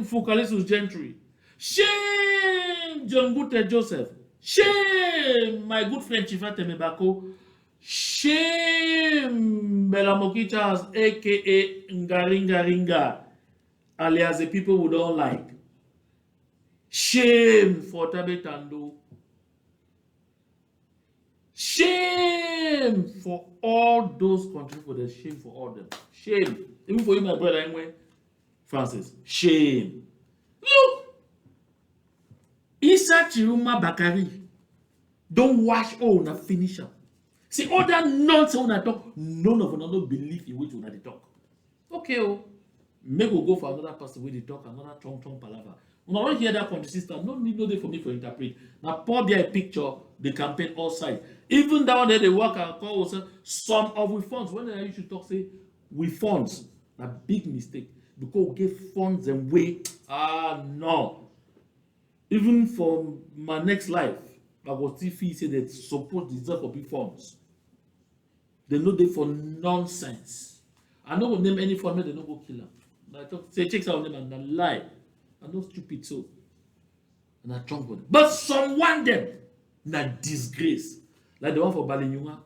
Fukalisus Gentry. Shame! John Gute Joseph. Shame! My good friend Chifate Mebako. Shame! Belamoki Charles, aka Ngaringa Ringa, alias the people who don't like. Shame for Tabetando. Shame for all those countries for the shame for all them. Shame. Even for you, my brother, anyway. Francis. Shame. Look! Issa Tchiroma Bakari. Don't wash all na finish up. See, all that nonsense when I talk, none of them don't believe in which one they talk. Okay, oh. Maybe we'll go for another person where they talk, another trong palaver. When I want to hear that from the sister, no need no day for me to interpret. Now, pour there a picture, the campaign all sides. Even that one that they work and call also some of we funds. When I used to talk, say, we funds. A big mistake. Because we give funds and wait. No. Even for my next life, I was TV say that support deserve for big funds. They know they for nonsense. I know name any fund, they don't go kill them. I talk, say checks out them and I lie. I know stupid so. And I drunk with them. But some want them. Na disgrace. Like the one for Balinyunga.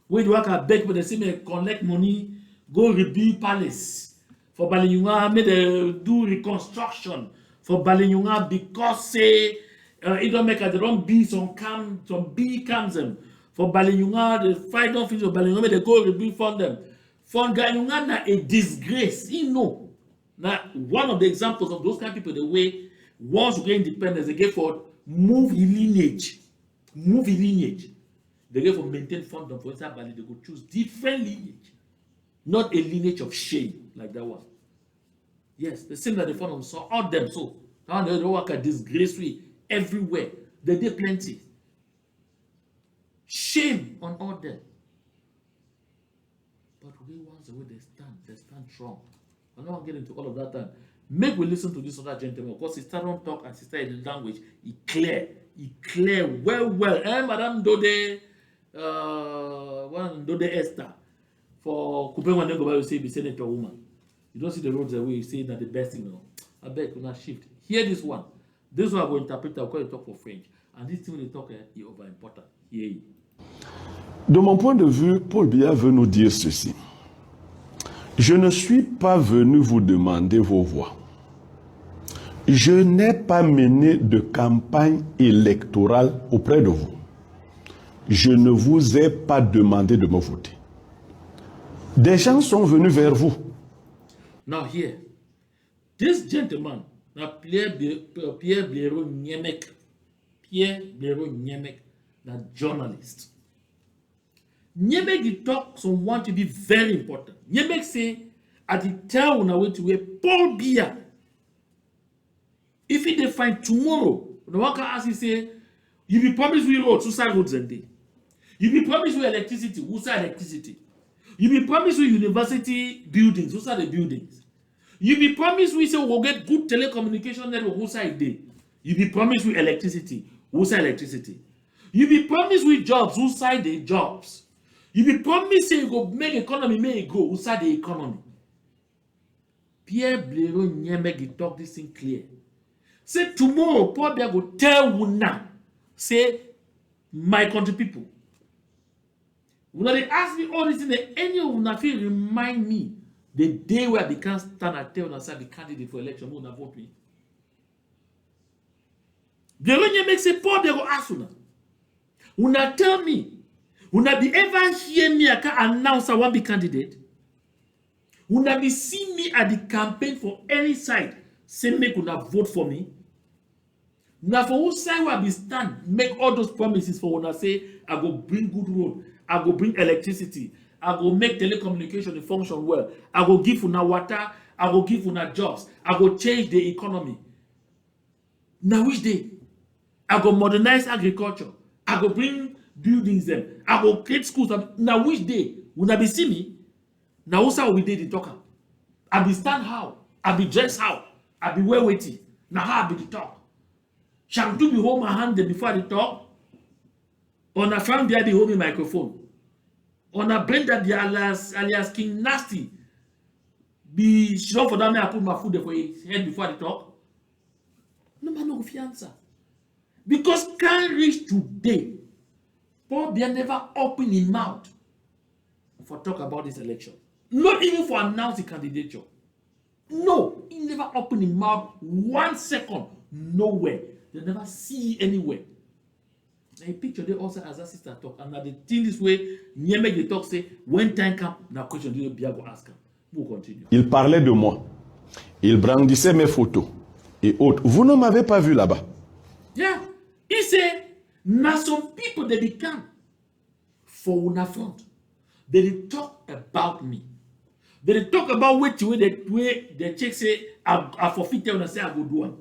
Where the work at beg, but they say me collect money, go rebuild palace. For Balinyunga, may they do reconstruction for Balinyunga because say it don't make they don't be some big camps them. For Balinyunga, the fight don't finish for Balinyunga, they go rebuild fund them. For Balinyunga, na a disgrace. You know. Now, one of the examples of those kind of people, the way once you get independence, they get for move lineage. Move lineage. They get for maintain fund them for inside Bali, they go choose different lineage. Not a lineage of shame like that one. Yes, the same that they found them saw all them so. Now they don't work at disgrace way everywhere. They did plenty. Shame on all them. But we once the way they stand strong. I don't want to get into all of that time. Make we listen to this other gentleman because sister don't talk and sister in the language. He clear well. Madame Dode, one Dode Esther for Coupe when they go by say be senator woman. You don't see the roads away. You say that the best thing. You know. I beg you not shift. Hear this one. This one I will interpret. I'll call it talk for French. And this thing when they talk is over important. Hear it. De mon point de vue, Paul Biya veut nous dire ceci. Je ne suis pas venu vous demander vos voix. Je n'ai pas mené de campagne électorale auprès de vous. Je ne vous ai pas demandé de me voter. Des gens sont venus vers vous. Now here, this gentleman, Pierre Blaireau Niemek, the journalist. Niemek he talk someone to be very important. Niemek say at the time when I went to where Paul Biya, if he dey find tomorrow, the one can ask you say, you be promised we roads, who side roads and day? You be promised we electricity, who side electricity? You be promised we university buildings, who side the buildings? You be promised we say we'll get good telecommunication network, who side day? You be promised we electricity, who side electricity? You be promised we jobs, who side the jobs? You be promised say you go make economy, may it go, who side the economy? Pierre Blero Nyemegi talk this thing clear. Say tomorrow, Paul Biya go tell you now. Say, my country people. When they ask me all this thing, any of you feel remind me the day where I become stand and tell myself the candidate for election, who vote me. The when make say Paul Biya go ask you now. Una tell me, una be ever hear me I can announce I want to be candidate. Una be see me at the campaign for any side, say make una vote for me. Now for whose side will I be stand, make all those promises for una say, I go bring good road, I go bring electricity, I go make telecommunication function well, I go give una water, I go give una jobs, I go change the economy. Now which day? I go modernize agriculture, I go bring buildings them, I go create schools. Now which day? Una be see me? Now also we did the talker. I be stand how? I be dress how? I be well waiting. Now how I be the talk? Shall do be hold my hand before the talk? On a found there the hold me microphone. On a brain that the alias King Nasty. Be sure for that I put my food there for his head before the talk. No man no fi answer. Because can't reach today. Paul Biya never open his mouth for talk about this election. Not even for announce the candidature. No, he never opened his mouth 1 second. Nowhere. They never see anywhere. Now, a picture they also as a sister talk. And now the thing this way, Nyeme they talk say, when time come, now question they Biya go ask him. We'll continue. Il parlait de moi. Il brandissait mes photos et autres. Vous ne m'avez pas vu là-bas. Yeah. He said, now some people they become for una front. They talk about me. They talk about way the check say I forfeit and say I go do one.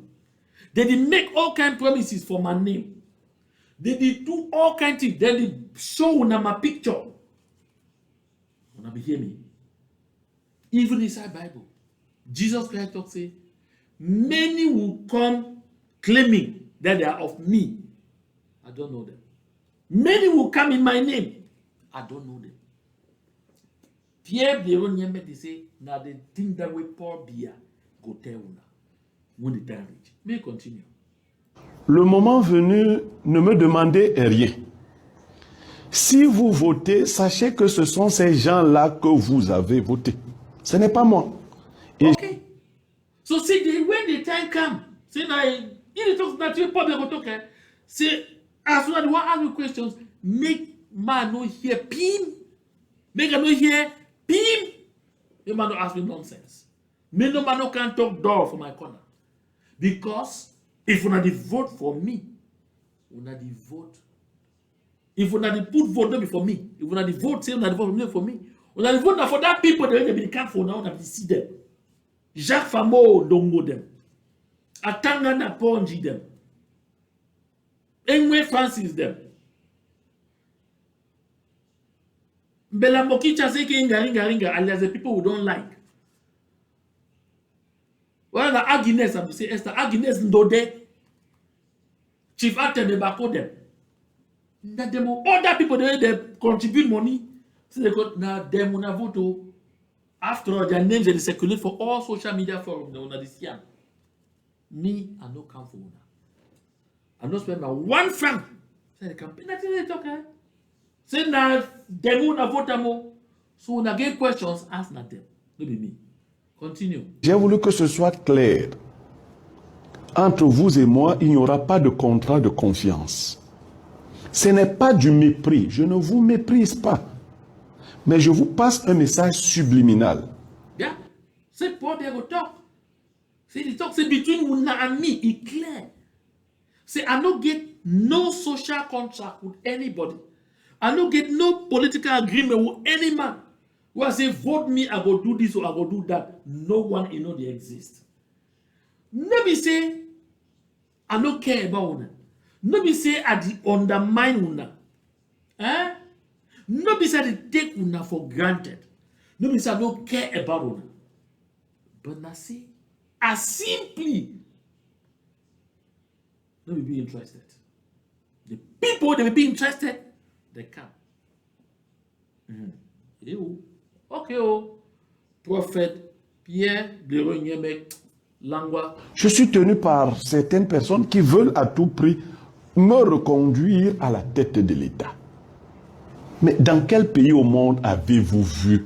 They did make all kind of promises for my name. They did do all kind of things. They did show una my picture. Wanna be hear me? Even inside Bible, Jesus Christ talk say, many will come claiming that they are of me. I don't know them. Many will come in my name. I don't know them. Pierre Blero Nyembe they say, now the thing that we Paul Biya go tell una when the time reach. May continue. Le moment venu, ne me demandez rien. Si vous votez, sachez que ce sont ces gens-là que vous avez voté. Ce n'est pas moi. Et okay. So see, when the time come, say now, in the talk that you Paul Biya go talk, say, as soon as they want ask you questions, make man no hear pim. Make a no hear pim. You man no ask me nonsense. Me no man no can talk door for my corner. Because if una dey vote for me, una dey vote. If una dey put vote no be for me, if una dey vote say una dey vote for me, una dey vote na for that people that dey be count for now, una dey see them. Jacques Famo dongo them. Atanga na Ponji them. Enwe Francis them. Mbela Mokicha say ke ringa alias the people who don't like. Well, the Agnes, I'm say Esther Agnes Ndode, Chief Actor de Bako them. That them other people they contribute money. So they got now them una vote. After all, their names they circulate for all social media forums. Una this year. Me, I no come for una. I no spend my 1 franc. Say the campaign. That's they talk. Say now them una vote mo. So una get questions, ask na them. No be me. Continue. j'ai voulu que ce soit clair. Entre vous et moi, il n'y aura pas de contrat de confiance. Ce n'est pas du mépris. Je ne vous méprise pas. Mais je vous passe un message subliminal. Yeah. C'est Paul Biya go talk. See the talk say between una and me, it clear. Say I no get no social contract with anybody. I no get no political agreement with any man. Who I say vote me, I go do this or I go do that. No one you know they exist. No be say I no care about una. No be say I undermine una. Eh? No be say I take una for granted. No be say I don't care about una. But I say I simply no be interested. The people they be interested, they come. Okay, oh, Prophet Pierre Berognemek Langwa. Je suis tenu par certaines personnes qui veulent à tout prix me reconduire à la tête de l'État. Mais dans quel pays au monde avez-vous vu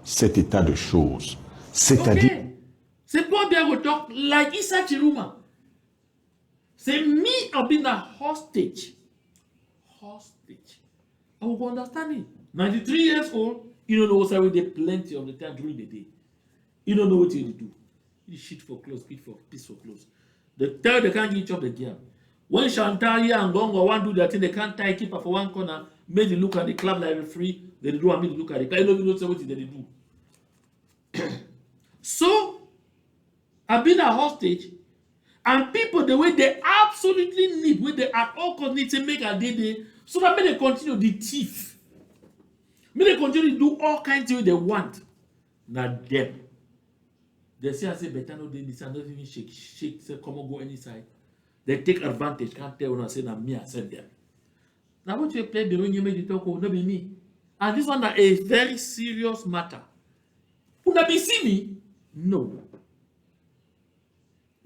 cet état de choses? C'est-à-dire... Okay. C'est pas bien talk like Issa Tchiroma. C'est me of being a hostage. Hostage. I will understand it. 93 years old, you don't know what's already plenty of the time during the day. You don't know what you do. You shit for clothes, piece for clothes. They tell they can't give each other the girl. When Chantal and Gongo want to do their thing, they can't tie keeper for one corner, make the look at the club like free. They do want me to look at the club. I don't even know what they do. So, I've been a hostage, and people, the way they absolutely need, when they at all costs need to make a day, so that may they continue the thief. May they continue to do all kinds of things they want. Not them. They say, I say, better no they not even shake, say, come on, go any side. They take advantage, can't tell when I say, na me, I send them. Now, what you play, the ring you made the talk, no be me. And this one is a very serious matter. Would that be see me? No.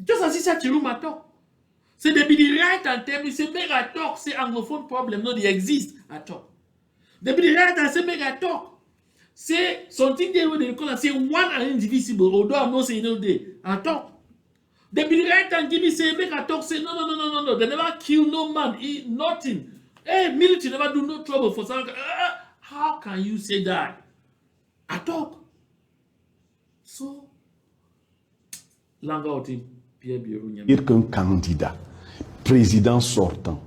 Just as Issa Tchiroma talk. Say they be the right and tell me, say make I talk, say Anglophone problem, no, they exist, I talk. They be the right and say make I talk. Say something there where they call and say one and indivisible, although I'm not saying no day, I talk. They be the right and give me say make I talk, say no. They never kill no man, nothing. Hey, military never do no trouble for someone. How can you say that? I talk. So, dire qu'un candidat, président sortant,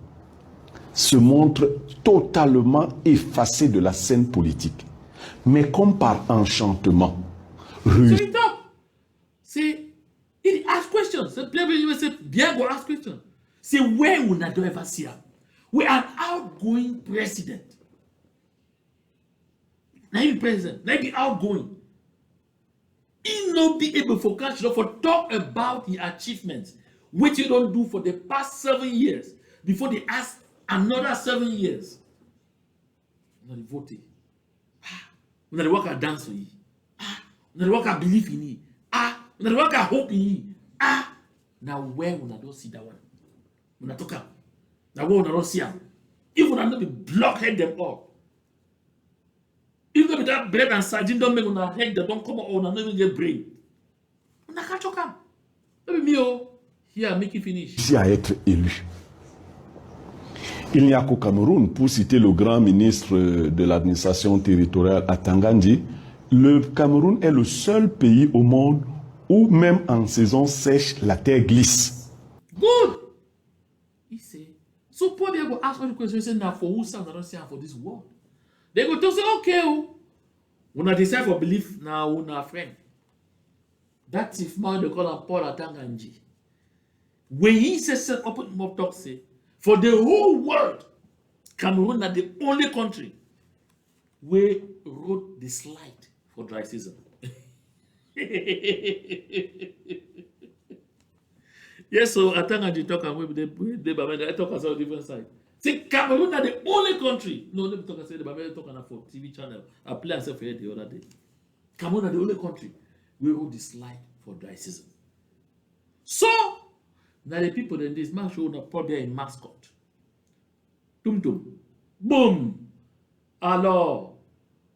se montre totalement effacé de la scène politique, mais comme par enchantement, c'est il ask questions. C'est bien go ask questions. C'est where we not ever see him. We are outgoing president. Now you president, now be outgoing. He not be able for country for talk about the achievements which you don't do for the past 7 years before they ask another 7 years. Not the voting. Not the work I dance for you. Not the work I believe in you. Not the work I hope in you. Now where when I don't see that one? When I talk up. Now where when I don't see them? Even I not be blockhead them all. Even if that bread and sardine don't make on our head, they don't come on and not even get brain. I can't talk them. Maybe me, here, make it finish. Ici à être élu. Il n'y a qu'au Cameroun, pour citer le grand ministre de l'administration territoriale à Tangandji, le Cameroun est le seul pays au monde où même en saison sèche, la terre glisse. Good. He said, so probably I go ask all the questions, say, now for who sounds I don't say for this world. They go to say, okay, when I decide for belief, now we're not friend. That's if man they call him Paul Atanganji. When he says open mouth talk say, for the whole world, Cameroon is the only country where wrote the slide for dry season. Yes, so Atanganji talk and they talk as a different side. See, Cameroon is the only country. No, let me talk and say the Babylon talk on for TV channel. I play myself here the other day. Cameroon is the only country where wrote the slide for dry season. So, now the people in this man show up probably a mascot. Tum tum. Boom. Alors,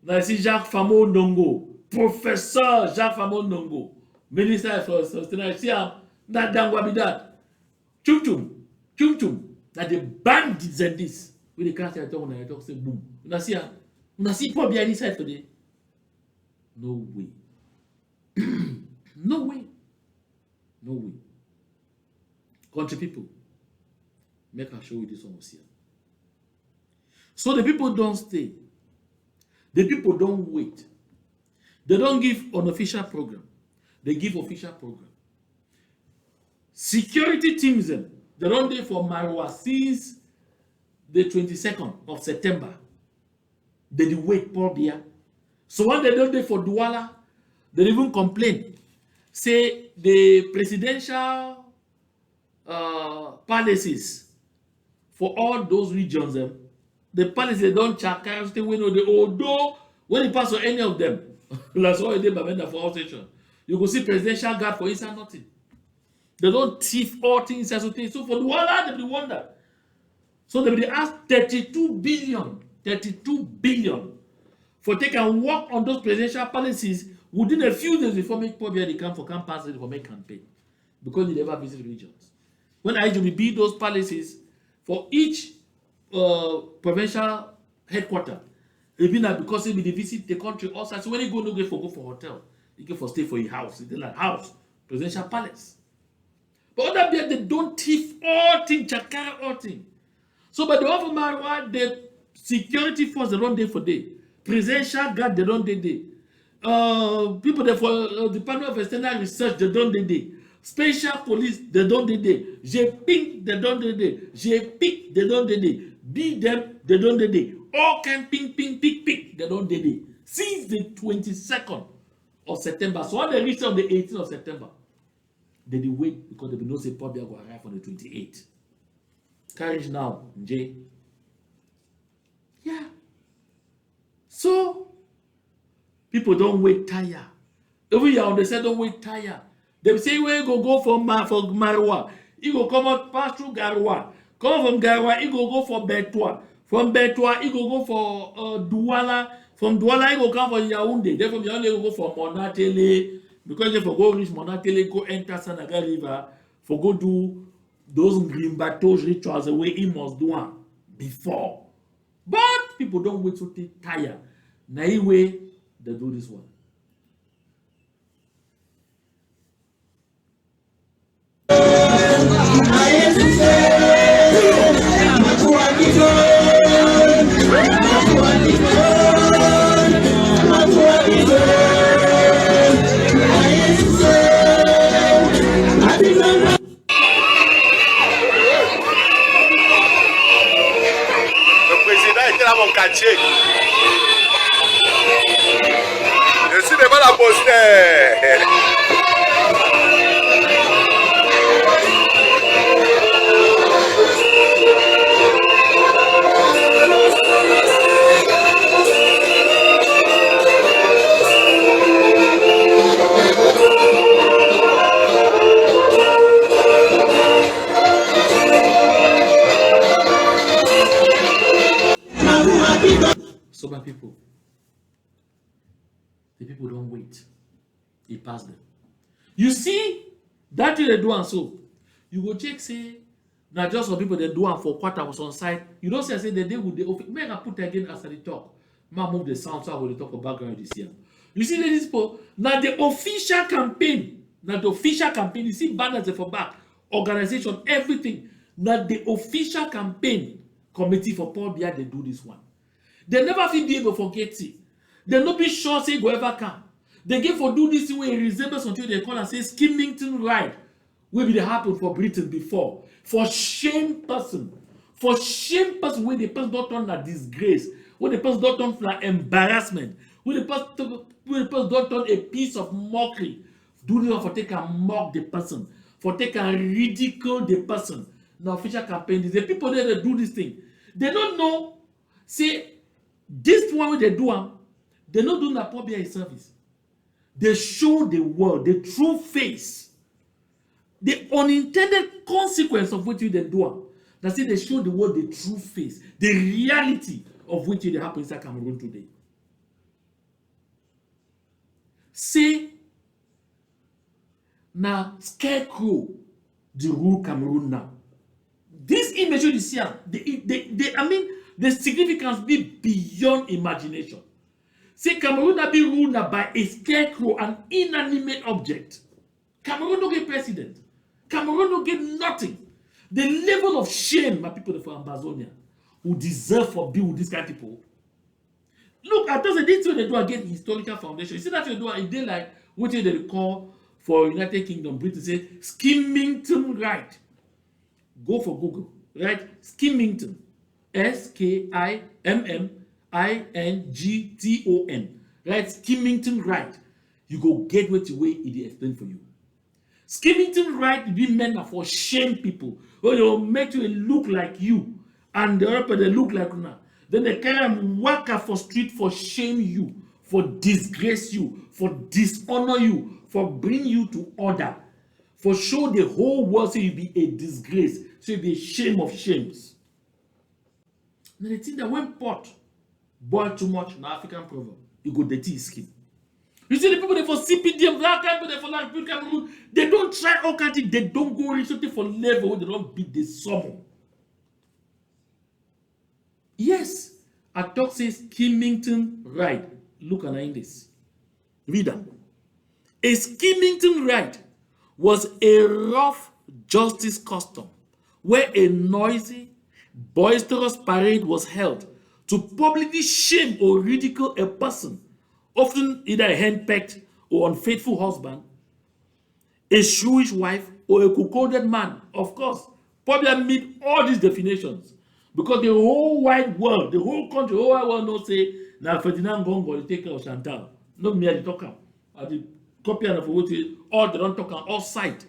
là ici Jacques Famo Ndongo, professeur Jacques Famo Ndongo, ministre for sustainability, that dangwa be that. Chum chum. Chum chum. That the bandits and this. We the can't say talk on talk say boom. Una see probably any side for the. No way. No way. No way. Country people, make I show you this one here. So the people don't stay. The people don't wait. They don't give unofficial program. They give official program. Security teams them. They don't do for Marwa since the 22nd of September. They wait for there. So when they don't do for Douala, they even complain. Say the presidential palaces for all those regions, the palaces don't check everything we know. Although when you pass on any of them, that's why they did for our station. You go see presidential guard for inside nothing. They don't thief all things inside something. So for the world, they wonder. So they ask 32 billion for take and work on those presidential policies within a few days before make probably they come for campaign for make campaign because they never visit regions. When I will build those policies for each provincial headquarter, it be that because they visit the country outside. So when you go, no go for hotel, you go for stay for a house. It's like house, presidential palace. But other people, they don't thief all things, chakara all things. So by the one for Marwa, the security force they don't day for day. Presidential guard they don't day. People there for Department of External Research they don't day. Special police they don't day. Ping they don't day. Pick they don't day. Be them they don't day. All can ping they don't day. Since the 22nd of September, so when they reach on the 18th of September, they wait because they know say probably will arrive on the 28th. Carriage now, J. Yeah. So people don't wait tire. Every year they say don't wait tire. They say where you go for Marwa. You go come out pass through Garwa. Come from Garwa, you go for Betwa. From Betwa, you go for Douala. From Douala, you go come for Yaoundé. Then from Yaoundé, you go for Monatele. Because if you go reach Monatele, go enter Sanaga River, for go do those green bateaux rituals the way he must do one before. But people don't wait to take tire. Now way they do this one. Mon quartier. Je suis devant la postère. So my people, the people don't wait. It pass them. You see that they do and so you go check say now just some people they do and for quarter was on site. You don't say the day with the office. May I put again as I talk. Ma move the sound so I will talk about background this year. You see these people now the official campaign. Now the official campaign. You see banners for back organization everything. Now the official campaign committee for Paul Biya they do this one. They never feel be able to forget it. They not be sure say go ever come. They get for do this way resembles until they call and say skimmington ride will be the happen for Britain before. For shame person. For shame person when the person don't turn a disgrace. When the person don't turn for embarrassment. When the person don't turn a piece of mockery. Do this one for take and mock the person. For take and ridicule the person. Now official campaign is the people there that do this thing. They don't know. Say this one when they do them, they not do na probably a service. They show the world the true face, the unintended consequence of what you they do. That's it. They show the world the true face, the reality of what they happen inside Cameroon today. Say now scarecrow the rule Cameroon now. This image you see, I mean. The significance be beyond imagination. Say Cameroon na be ruled by a scarecrow, an inanimate object. Cameroon don't get president. Cameroon don't get nothing. The level of shame my people for Ambazonia who deserve for be with these kind of people. Look, I thought this way they do again historical foundation. You see that they do a day like what they call for United Kingdom, Britain say skimmington right. Go for Google, right? Skimmington. Skimmington, right? Skimmington right. You go get what you way it explain for you. Skimmington right be meant for shame people. Or you make you look like you, and the other they look like una. Then they carry them work for street for shame you, for disgrace you, for dishonor you, for bring you to order, for show the whole world say you be a disgrace, so you be a shame of shames. Now the thing that when pot boil too much in African proverb, you go dirty his skin. You see the people they for CPDM, black people they for like Cameroun, they don't try all kinds of things, they don't go reach something for level, they don't beat the summon. Yes, I talk says Skimmington ride. Look at this. Read them. A Skimmington ride was a rough justice custom where a noisy, boisterous parade was held to publicly shame or ridicule a person, often either a henpecked or unfaithful husband, a shrewish wife, or a cuckolded man. Of course, probably meet all these definitions because the whole wide world, the whole country, the whole wide world knows say now Ferdinand Gongo will take care of Chantal. Not me, I talk am. I the copy and what all they don't talk on all side.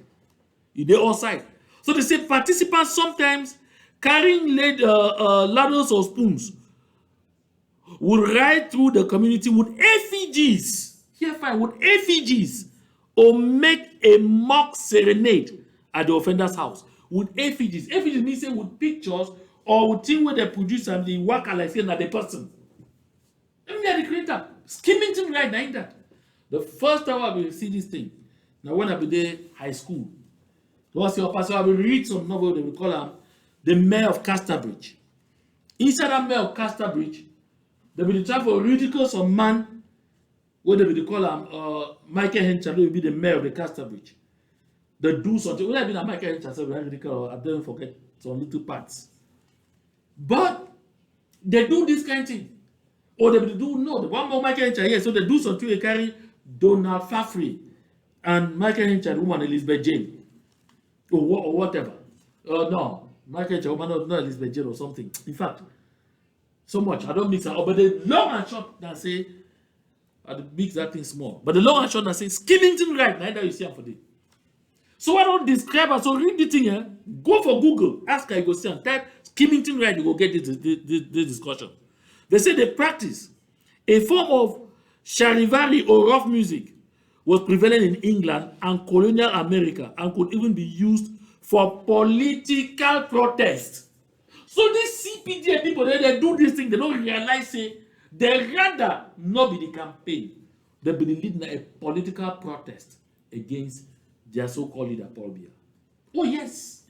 They all side. So they say participants sometimes carrying ladders or spoons would ride through the community with effigies. Here fine, with effigies, or make a mock serenade at the offender's house with effigies. Effigies means say with pictures or with things where they produce and they work like saying that the person. Let me the creator. Skimmington right now in that. The first time I will see this thing. Now when I be there high school, was your pastor I will read some novel they will call him The Mayor of Casterbridge. Inside that Mayor of Casterbridge, they will try for ridicule some man where they will call him Michael Henchard will be the mayor of the Casterbridge. They do something. When I been a Michael Henchard, so ridicule, I don't forget some little parts. But they do this kind of thing. Or they will do no. The one more Michael Henchard here, so they do something. They carry Donald Fafry and Michael Henchard, woman Elizabeth Jane, or whatever. No, Michael Henchard, woman not Elizabeth Jane or something. In fact, so much I don't mix it up. But the long and short that say, I mix that thing small. But the long and short that say, Skimmington right now you see them for day. So I don't describe it. So read the thing here. Go for Google. Ask her, you go see and type Skimmington right. You go get this discussion. They say the practice, a form of charivari or rough music, was prevalent in England and colonial America and could even be used for political protest. So these CPD people, they do this thing, they don't realize it. They rather not be the campaign. They be leading a political protest against their so-called leader, Paul Biya. Oh yes.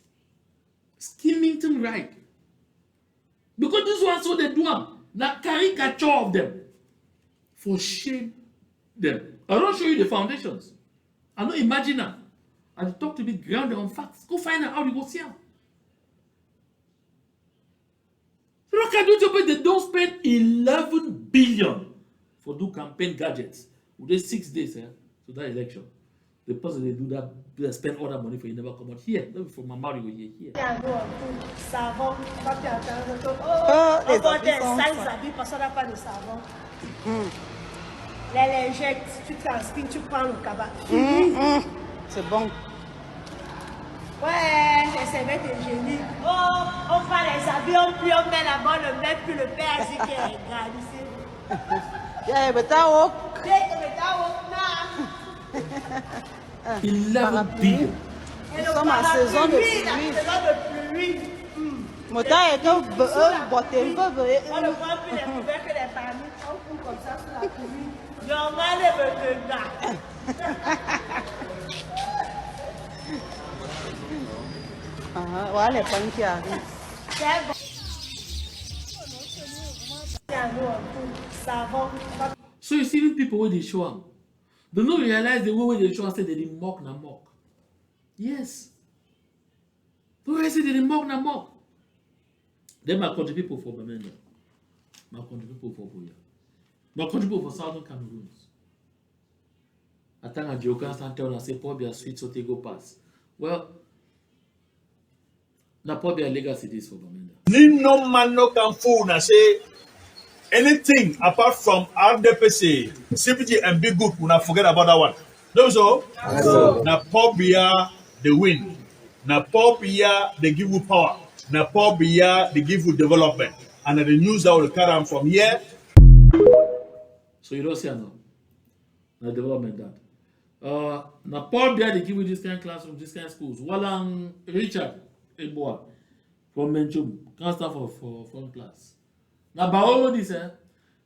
Skimmington right. Because this one so they do them. Now caricature of them. For shame them. I don't show you the foundations. I don't imagine them. I talk to be grounded on facts. Go find out how you go see them. So look at YouTube, they don't spend 11 billion for do campaign gadgets. Within 6 days to that election. The person they do that, they spend all that money for you never come out here. Not from my mouth, you go here. Les lingettes, tu transpires, tu prends le cabas. C'est bon. Ouais, les serviettes hygiéniques. Oh, on prend les habits, on plie, on met là-bas, le mec, puis le père, c'est qui est grave ici. Yeah, but that walk. 11 billion. Et Nous sommes en saison de pluie. La saison de pluie. Mon temps est que botter un peu. On ne voit plus les couverts que les familles. On court comme ça sous la pluie. Il y en a les gars. Voilà les pommes qui arrivent. C'est bon. Savon. So you see even people where they show up. They don't realize the way they show up say they didn't mock na mock. Yes. They always say they didn't mock na mock. Then my country people for Bamenda. My country people for Boya. My country people for Southern Cameroon. I think a joke and tell us say Paul Biya sweet so they go pass. Well, na Paul Biya legacy this for Bamenda. No man no can fool na say anything apart from RDPC, CPG and Big Good, we not forget about that one. No so? Na Paul Biya they win. Na Paul Biya they give you power. Na Paul Biya they give you development. And the news that will carry on from here. So you don't see no development that. Now Paul Bia they give you this kind of classroom, this kind of schools. Walang Richard Eboa from Menchum can't start for front class. Now Baoro this there's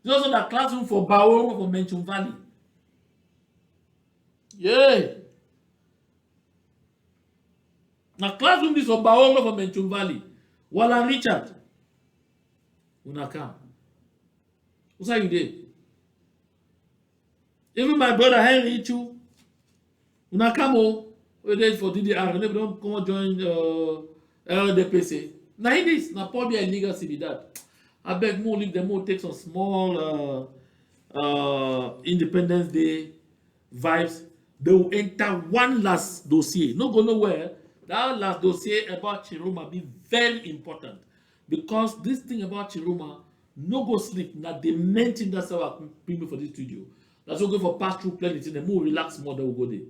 also that classroom for Baoro for Menchum Valley. Yeah. Now classroom this for Baoro for Menchum Valley. Walang Richard. Una come. What's you there? Even my brother Henry too. Una come we there for DDR. Never don't come join LDPC. Now it is. Now probably a legacy be that. I beg more leave them more take some small Independence Day vibes. They will enter one last dossier. No go nowhere. That last dossier about Tchiroma be very important. Because this thing about Tchiroma, no go sleep. Now the main thing that's how I bring me for this studio. That's what go for pass through plenty things. The more relax more, they will go there.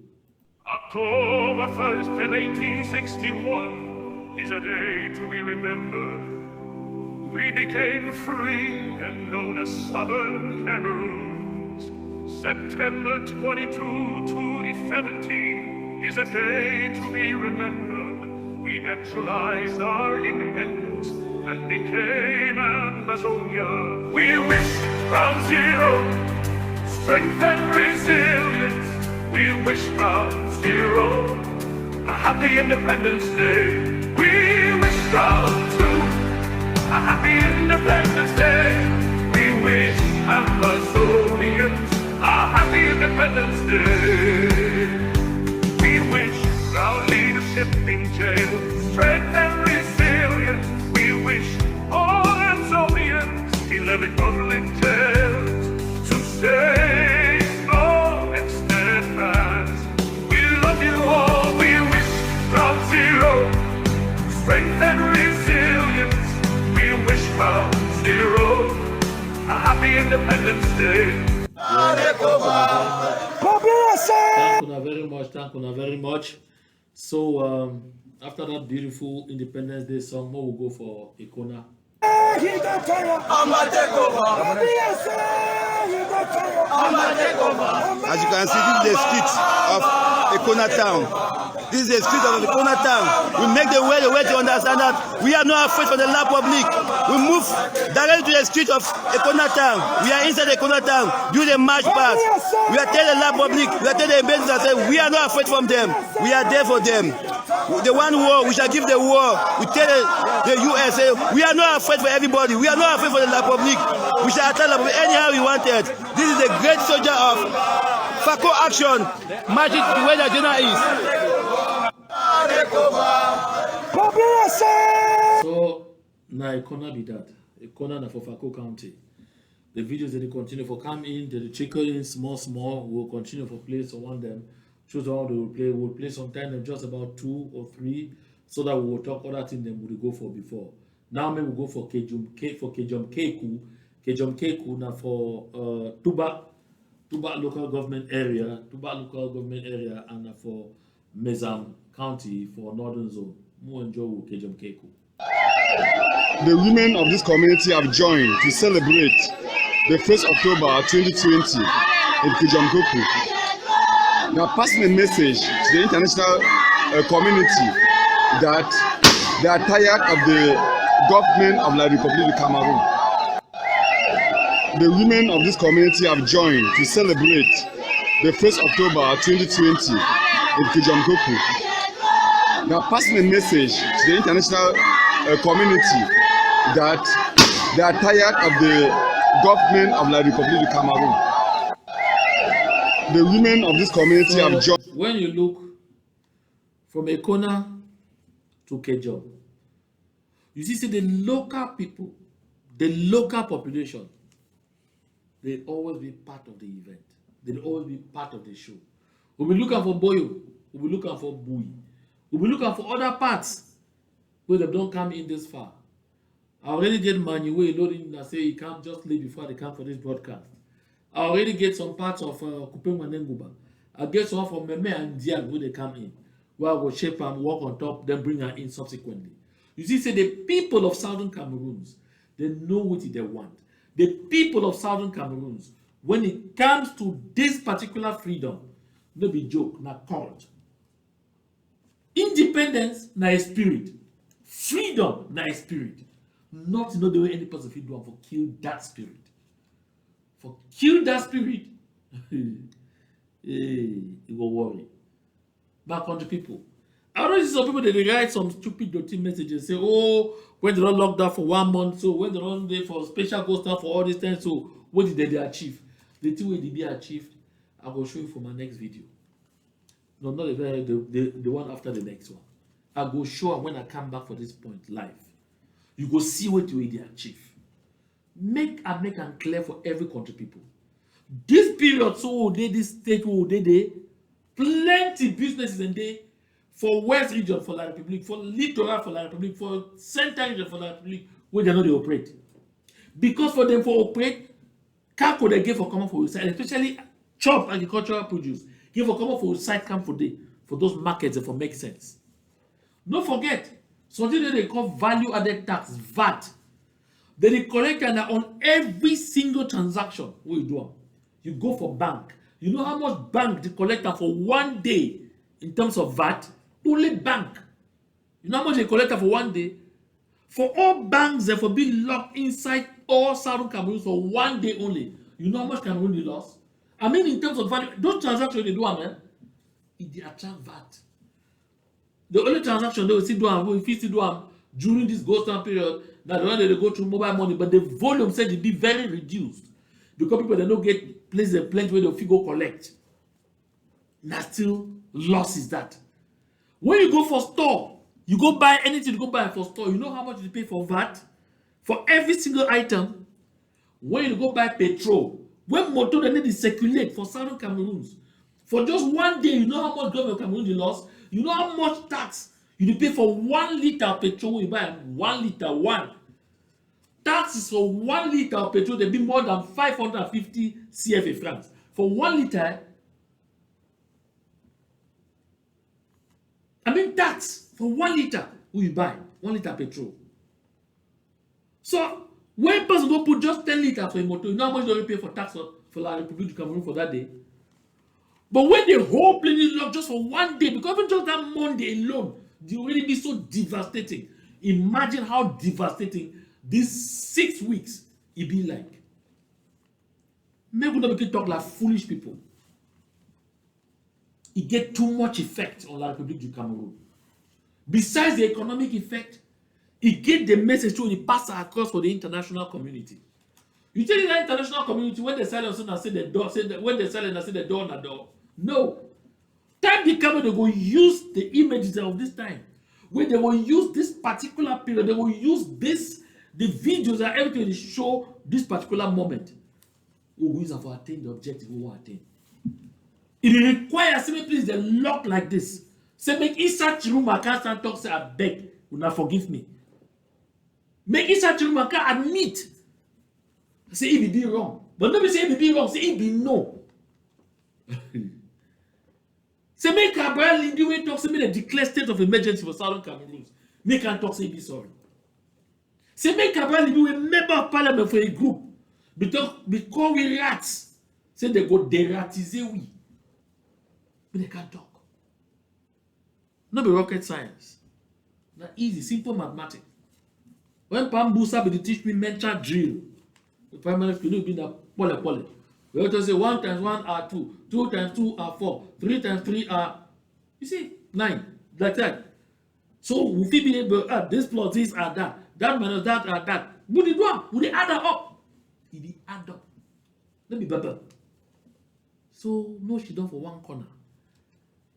October 1st in 1861 is a day to be remembered. We became free and known as Southern Cameroons. September 22, 2017 is a day to be remembered. We actualized our independence and became Ambazonia. We wish from zero, strength and resilience. We wish from zero, a happy Independence Day. We wish from two, a happy Independence Day. We wish Ambazonians a happy Independence Day. We wish our leadership in jail strength and resilience. We wish all Ambazonians 11 rolling tails to stay strong and steadfast. We love you all. We wish from zero, strength and resilience. We wish from zero, a happy Independence Day. Thank you very much. So after that beautiful Independence Day song, more will go for Ikona. As you can see, this is the street of Ikona town. This is the street of Ikona town. We make the way to understand that we are not afraid for the La Public. We move directly to the street of Ikona town. We are inside Ikona town, do the march past. We are telling the La Public, we are telling the embassies that say we are not afraid from them. We are there for them. The one war, we shall give the war. We tell the US, we are not afraid for everybody. We are not afraid for the La Public. We shall attack La Public anyhow we wanted. This is the great soldier of FACO action, marching to where the general is. So now Ikona be that. Ikona na for Fako County. The videos that they continue for come in, they trickle in small. We'll continue for play so one them. Choose how they will play. We'll play sometime just about 2 or 3 so that we will talk other things than we will go for before. Now maybe we'll go for Kejom Keku. Kejom Keku now for Tuba local government area, and for Mezam County for Northern Zone. More enjoy with Kejom Keku. The women of this community have joined to celebrate the 1st October 2020 in Kejom Keku. They are passing a message to the international community that they are tired of the government of La République du Cameroun. The women of this community have joined to celebrate the 1st October 2020 in Kejom Keku. They are passing a message to the international community that they are tired of the government of La République du Cameroun. The women of this community have joined. When you look from Ikona to Kejom, you see the local people, the local population, they always be part of the event. They'll always be part of the show. We'll be looking for Boyo, we'll be looking for Bui, we'll be looking for other parts where they don't come in this far. I already get Manuel loading that say he can't just leave before they come for this broadcast. I already get some parts of Kupeng Manenguba. I get some from Meme and Dial where they come in. Where I will shape and walk on top, then bring her in subsequently. You see, say the people of Southern Cameroons, they know what they want. The people of Southern Cameroons, when it comes to this particular freedom, No be joke, na cult. Independence, na a spirit. Freedom, na a spirit. Not the way any person fit do am for kill that spirit. For kill that spirit, you go worry. My country people. I don't see some people they write some stupid dirty messages, say, oh, when they don't lock down for 1 month, so when they don't dey for special ghost down for all this time, so what did they achieve? The thing wey they achieved, I will show you for my next video. No, not the one after the next one. I go show am when I come back for this point live. You go see what they achieve. Make am clear for every country people. This period, so they this stage, they plenty businesses and they for West region for La Republic, for Littoral for La Republic, for Central region for La Republic, where they know they operate. Because for them for operate, Kako they give for common for side, especially chop agricultural produce, give for common for side camp for those markets and for make sense. Don't forget, something that they call value added tax, VAT. They collect on every single transaction. What you do? You go for bank. You know how much bank they collect for 1 day in terms of VAT? Only bank. You know how much they collect for 1 day? For all banks, they for being locked inside all Southern Cameroon for 1 day only. You know how much Cameroon they lost? I mean, in terms of value, those transactions they do, man, it they attract VAT. The only transaction they will still do, if you still do during this ghost time period, that when they go through mobile money, but the volume said it be very reduced because people they don't get places and plenty where they go collect. Now still loss is that. When you go for store, you go buy anything you go buy for store, you know how much you pay for VAT for every single item. When you go buy petrol, when motor they need to circulate for Southern Cameroons, for just 1 day, you know how much government of Cameroon they lost. You know how much tax you pay for 1 liter of petrol when you buy 1 liter one. Taxes for 1 liter of petrol they be more than 550 CFA francs. For 1 liter, I mean tax for 1 liter when you buy 1 liter petrol. So when person go put just 10 liters for a motor, you know how much they pay for tax for La Republic of Cameroon for that day. But when the whole plane is locked just for 1 day, because even just that Monday alone, they already be so devastating. Imagine how devastating these 6 weeks it be like. Maybe we don't talk like foolish people. It get too much effect on La Republic du Cameroon. Besides the economic effect, it get the message to the pass across for the international community. You tell the international community when they sell and say the door, when they sell and say the door na door. No. Time the camera they go use the images of this time. When they will use this particular period, they will use this, the videos and everything to show this particular moment. We will use them for attain the objective we want to attain. It requires simply please the lock like this. Say make inside Tchiroma can't stand talk say I beg, will not forgive me. Make inside Tchiroma can admit. Say it be wrong. But nobody say it be wrong, say it be no. Say make Cabral in the way talk, say make a declare state of emergency for Southern Cameroon. Make can talk say be sorry. Say make Cabral in the way member of parliament for a group. Because we rats. Say they go deratize we. But they can't talk. Not be rocket science. Not easy, simple mathematics. When Pambusa be teach me mental drill, the primary school will be the pole. We have to say 1 times 1 are 2, 2 times 2 are 4, 3 times 3 are, you see, 9, like that. So we feel be able to add this plus this are that, that minus that are that. Would it do? Would it add up? It add up. Let me bubble. So no, she done for one corner.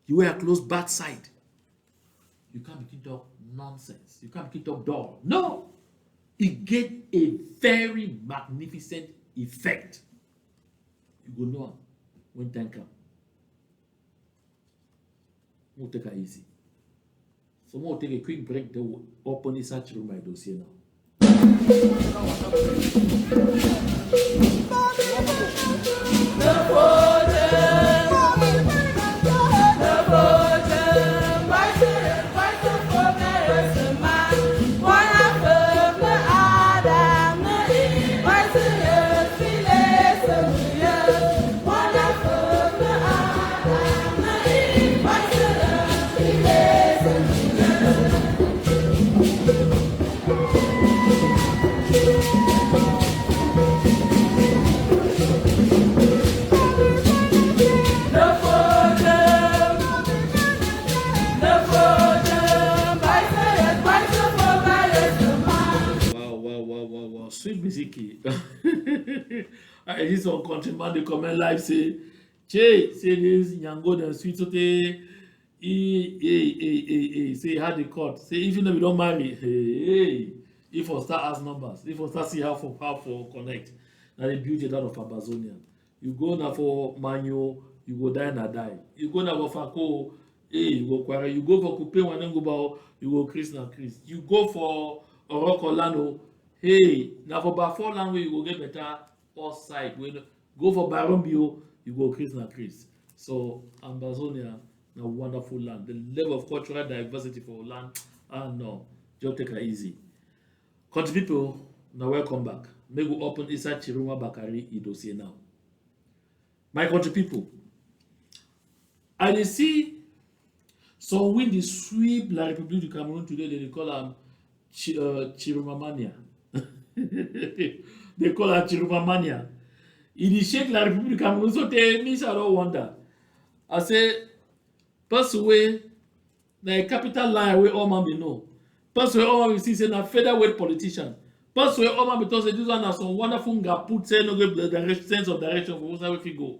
You wear a close back side. You can't begin to talk nonsense. You can't begin to talk dull. No, it get a very magnificent effect. You go know when time comes. We'll take it easy. So we'll take a quick break. Then we'll open this Tchiroma dossier now. Misiki. I see some countryman, they comment live say, Che, say this, Nyango, the sweet sote, say, how they cut. Say, even though we don't marry, hey, if we start ask numbers, if we start see how for connect, now they build it out of Ambazonia. You go now for Manyo, you go die and die. You go now for Fako, hey, you go Kwara. You go for Coupe, when you go bao, you go Chris na Chris. You go for Orokolano, hey, now for Bafo language, you go get better all side. When go for Barombio, you go Chris na Chris. So Ambazonia, a wonderful land. The level of cultural diversity for land, no, just take it easy. Country people, now welcome back. May we open inside Tchiroma Bakari dossier now. My country people, I see some wind sweep La République du Cameroun today. They call them Tchiroma mania. They call her Tchiroma mania. It shake La République du Cameroun. So they miss, I don't wonder. I say, pass away, the capital line where all man be know. Pass away, all man be see, say, na featherweight politician. Pass away, all man be told, say, this one has some wonderful put say, no good sense of direction for where we go.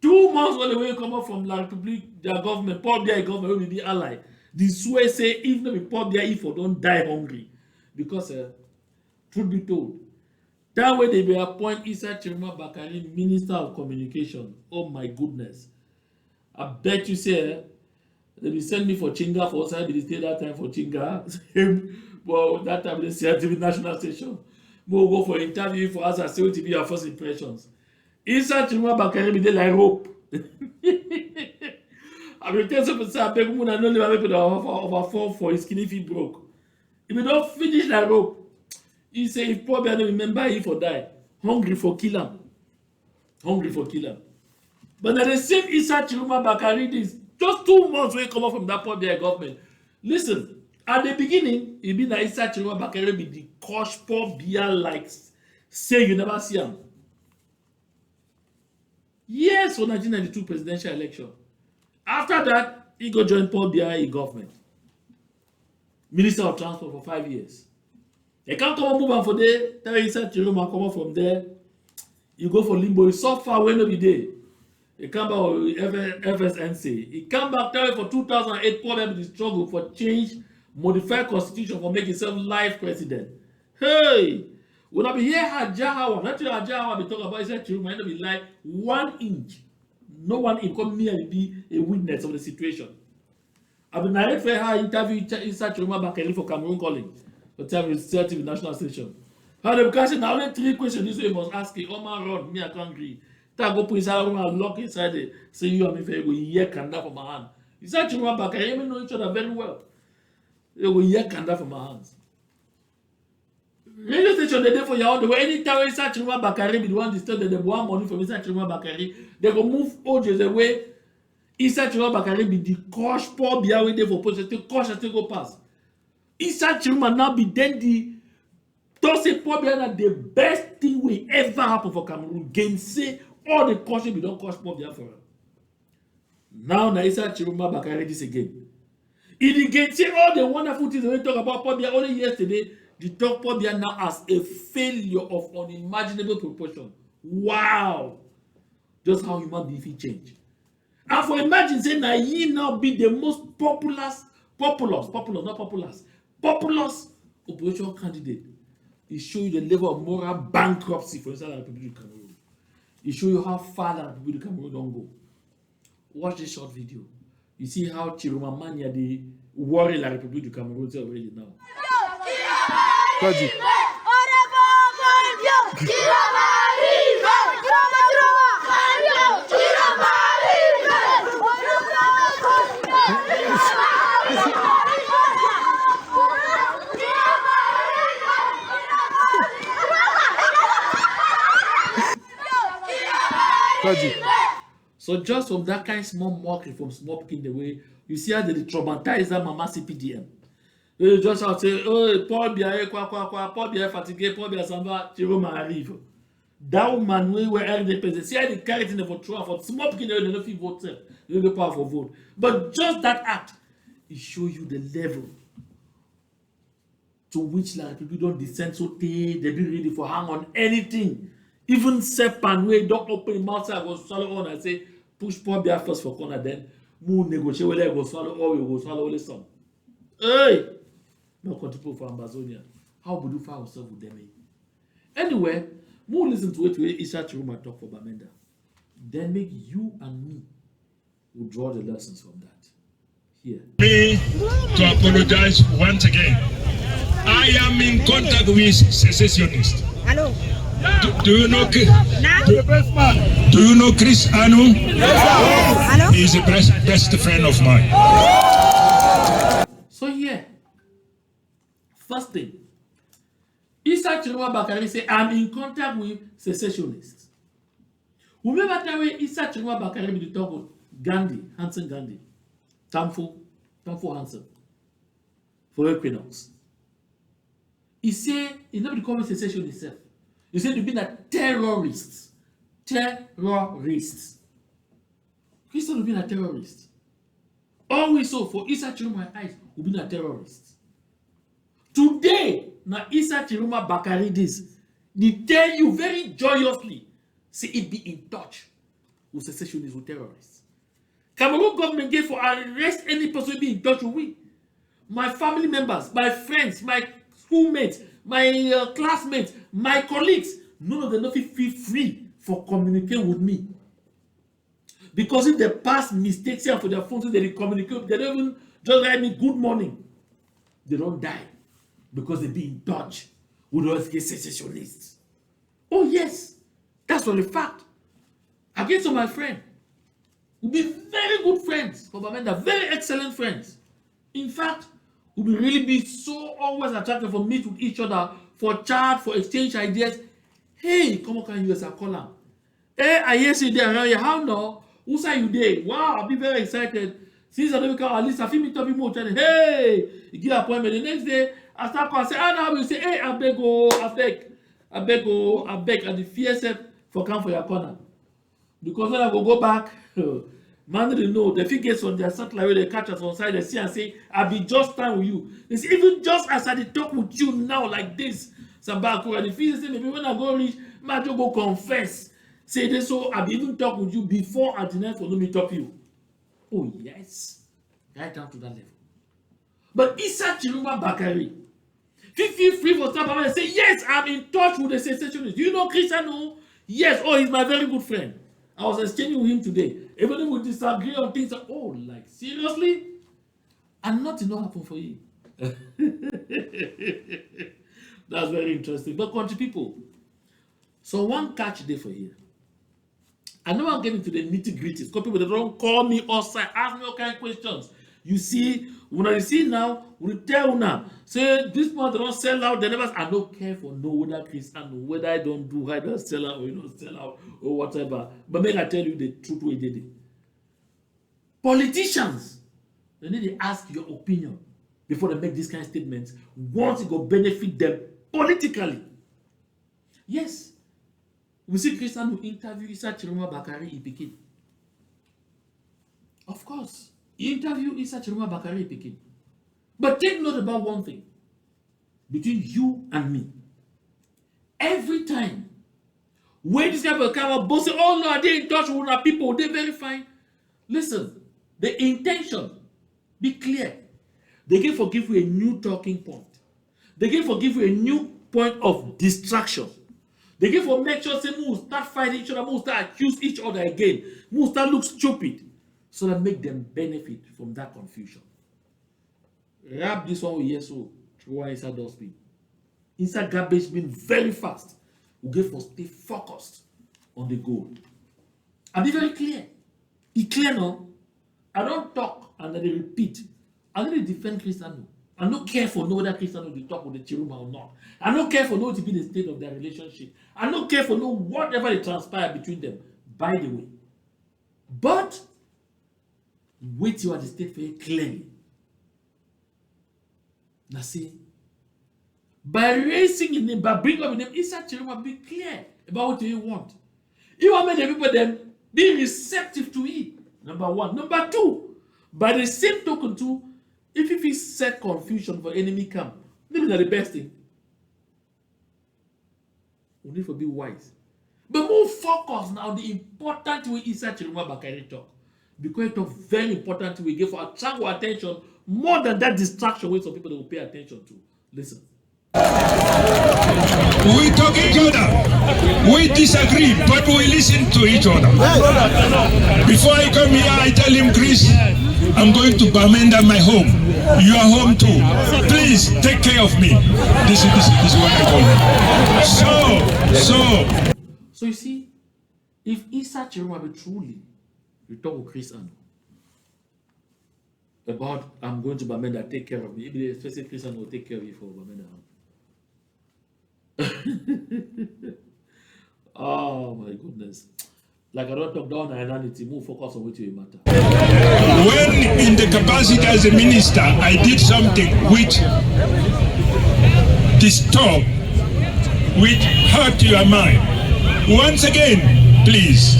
2 months when the way come up from La République, their government, Paul Biya government will be ally. The Sue say, even if Paul Biya if don't die hungry. Because, truth be told, that way they will appoint Issa Tchiroma Bakari, Minister of Communication. Oh my goodness. I bet you say, they will send me for Chinga for outside the state that time for Chinga. Well, that time they say TV national station. We'll go for interview for us and say what to be our first impressions. Issa Tchiroma Bakari be there like rope. I will tell some people, I beg you, I know they will over fall for his skinny feet broke. If you don't finish that rope, he say if poor man remember he for die. Hungry for kill him. Hungry for kill him. But at the same Issa Tchiroma Bakari, this just 2 months when he come up from that poor Biya government. Listen, at the beginning, it be that Issa Tchiroma Bakari be the coach poor Biya likes. Say you never see him. Yes, for 1992 presidential election. After that, he go join Paul Biya government. Minister of Transport for 5 years. They can't come and move on for there. Tell Issa Tchiroma come up from there. You go for limbo. It's so far when no be there. He come back with FSNC. He come back tell you for 2008, Paul Biya be the struggle for change, modify constitution for make himself life president. Hey! When I be here Hajahawa, not you Hajahawa be talk about Issa Tchiroma, it be like 1 inch. No 1 inch come near and be a witness of the situation. I've been narrated for her interview Issa Tchiroma Bakari for Cameroun calling. But tell me TV national station. How the question now only 3 questions this way must ask it. Oh man run, me I can't agree. Take go put inside room and lock inside it. Say you and me fair go hear kanda for my hand. Issa Tchiroma Bakari, we know each other very well. You go hear kanda for my hands. Radio station they there for your own. The way anytime Issa Tchiroma Bakari be the one disturb they want money from Issa Tchiroma Bakari, they go move OJs away. Issa Tchiroma Bakari be the coach Paul Biya way there for post to coach and go pass. Issa Tchiroma now be then the don't say Paul Biya na the best thing will ever happen for Cameroon. Gainsay all the coaching we don't coach Paul Biya for him. Now na Issa Tchiroma Bakari this again. It gainsay all the wonderful things we talk about Paul Biya only yesterday. The talk Paul Biya now as a failure of unimaginable proportion. Wow! Just how human being change. And for imagine saying that he now be the most populous opposition candidate. It show you the level of moral bankruptcy for inside the Republic of Cameroon. It show you how far the Republic of Cameroon don't go. Watch this short video. You see how Tchiroma mania they worry la Republic of Cameroon already now. Vas-y. So just from that kind of small mockery from small picking the way, you see how they traumatize that mama CPDM. They just have to say, oh, Paul Biya, Paul Biya fatigué, Paul Biya s'en va, Tchiroma arrive. That woman, we were RDP, see how they carry it in the vote for small picking, they don't feel vote, they don't power for vote. But just that act, it shows you the level to which like people don't descend so they be ready for hang on anything. Even Sepan way don't open his mouth, I go swallow on and say, push poor bear first for corner, then move negotiate whether I go swallow or you go swallow only some. Hey! No control for Ambazonia. How would you find yourself with them? Anyway, more listen to it where Isha Tchiroma talk for Bamenda. Then make you and me will draw the lessons from that. Here. Me to apologize once again. I am in contact with secessionists. Hello. Do you know do you know Chris Anu? Hello. He is a best friend of mine. So yeah. First thing, Issa Tchiroma Bakari say, I'm in contact with secessionists. Remember that way Issa Tchiroma Bakari be the talk with Gandhi, Hansen Gandhi, Tamfo Hansen, for Equinox. He say, he never call me secessionist himself. He said to be a terrorist. Terrorist. He's not being a terrorist. Always so for Issa Tchiroma eyes, will be a terrorist. Today, now Issa Tchiroma Bakari this, they tell you very joyously, say it be in touch with secessionists, with terrorists. Cameroon government gave for arrest any person be in touch with we. My family members, my friends, my schoolmates, my classmates, my colleagues, none of them don't feel free for communicating with me. Because if they pass mistakes here for their phones, they communicate, they don't even just write me good morning. They don't die. Because they be in touch with those secessionists. Oh yes, that's all a fact. Against some of my friends, we'll be very good friends for Bamenda, very excellent friends. In fact, we'll really be so always attracted for meet with each other, for chat, for exchange ideas. Hey, come on, can you use a call? Hey, I hear you there around here. How now? Who say you there? Wow, I'll be very excited. Since I don't come, at least I feel me talking more. Hey, you get an appointment the next day. I start calling, say, now we say, hey, I beg, and the fear for come for your corner. Because when I go back, man, they know the figures on their satellite where they catch us on side, they see and say, I'll be just time with you. It's even just as I talk with you now, like this, Sabako, and the figures say, maybe when I go reach, I just go confess. Say this, so I'll be even talk with you before at the night for me talk to you. Oh, yes. Right down to that level. But Issa Tchiroma Bakari, feel free for stop and say, yes, I'm in touch with the secessionists. Do you know Cristiano? Yes. Oh, he's my very good friend. I was exchanging with him today. Even if we disagree on things, oh, like, seriously? And nothing will happen for you. That's very interesting. But country people, so one catch day for here. I know I'm getting to the nitty-gritties. Because people, they don't call me outside, ask me all kind of questions. You see, when I see now, we tell now, say this month they don't sell out, they never, I don't care for no whether Christian, whether I don't do, I don't sell out or you don't sell out or whatever. But make I tell you the truth way they did. Politicians, they need to ask your opinion before they make this kind of statements once it will benefit them politically. Yes. We see Christian who interview Issa Tchiroma Bakari in Pekin. Of course. He interviewed Issa Tchiroma Bakari in Pekin. But take note about one thing. Between you and me. Every time when this guy will come up, both say, oh no, they're in touch with our people, they're very fine. Listen, the intention, be clear. They can forgive you a new talking point. They can forgive you a new point of distraction. They can for make sure say move start fighting each other, move start accuse each other again, move start look stupid. So that make them benefit from that confusion. Wrap this one with yes, so throw inside those bin. Inside garbage bin very fast. We get for stay focused on the goal. And be very clear. It's clear now. I don't talk and then they repeat. I don't defend Cristiano. I don't care for no whether Cristiano will talk with the Tchiroma or not. I don't care for no to be the state of their relationship. I don't care for no whatever it transpire between them. By the way. But wait till at the state very clearly. Now see, by raising in name, by bringing up in name, Issa Tchiroma be clear about what you want. You want to make the people then be receptive to it. Number one. Number two, by the same token too, if you set confusion for enemy camp, Maybe not the best thing. We need to be wise. But more focus now on the important way Isa Tchiroma Bakari talk. Because it's a very important we give for attract our attention more than that distraction which some people will pay attention to. Listen. We talk each other. We disagree, but we listen to each other. Before I come here, I tell him, Chris, I'm going to Bamenda, my home. You are home too. Please take care of me. This is what I call it. So you see, if Isa Tchiroma be truly, you talk with Chris Ano about I'm going to Bamenda, take care of me. Maybe especially Chris Ano will take care of you for Bamenda. Oh my goodness. Like I don't talk down identity, more focus on what you matter. When in the capacity as a minister, I did something which disturbed, which hurt your mind. Once again, please,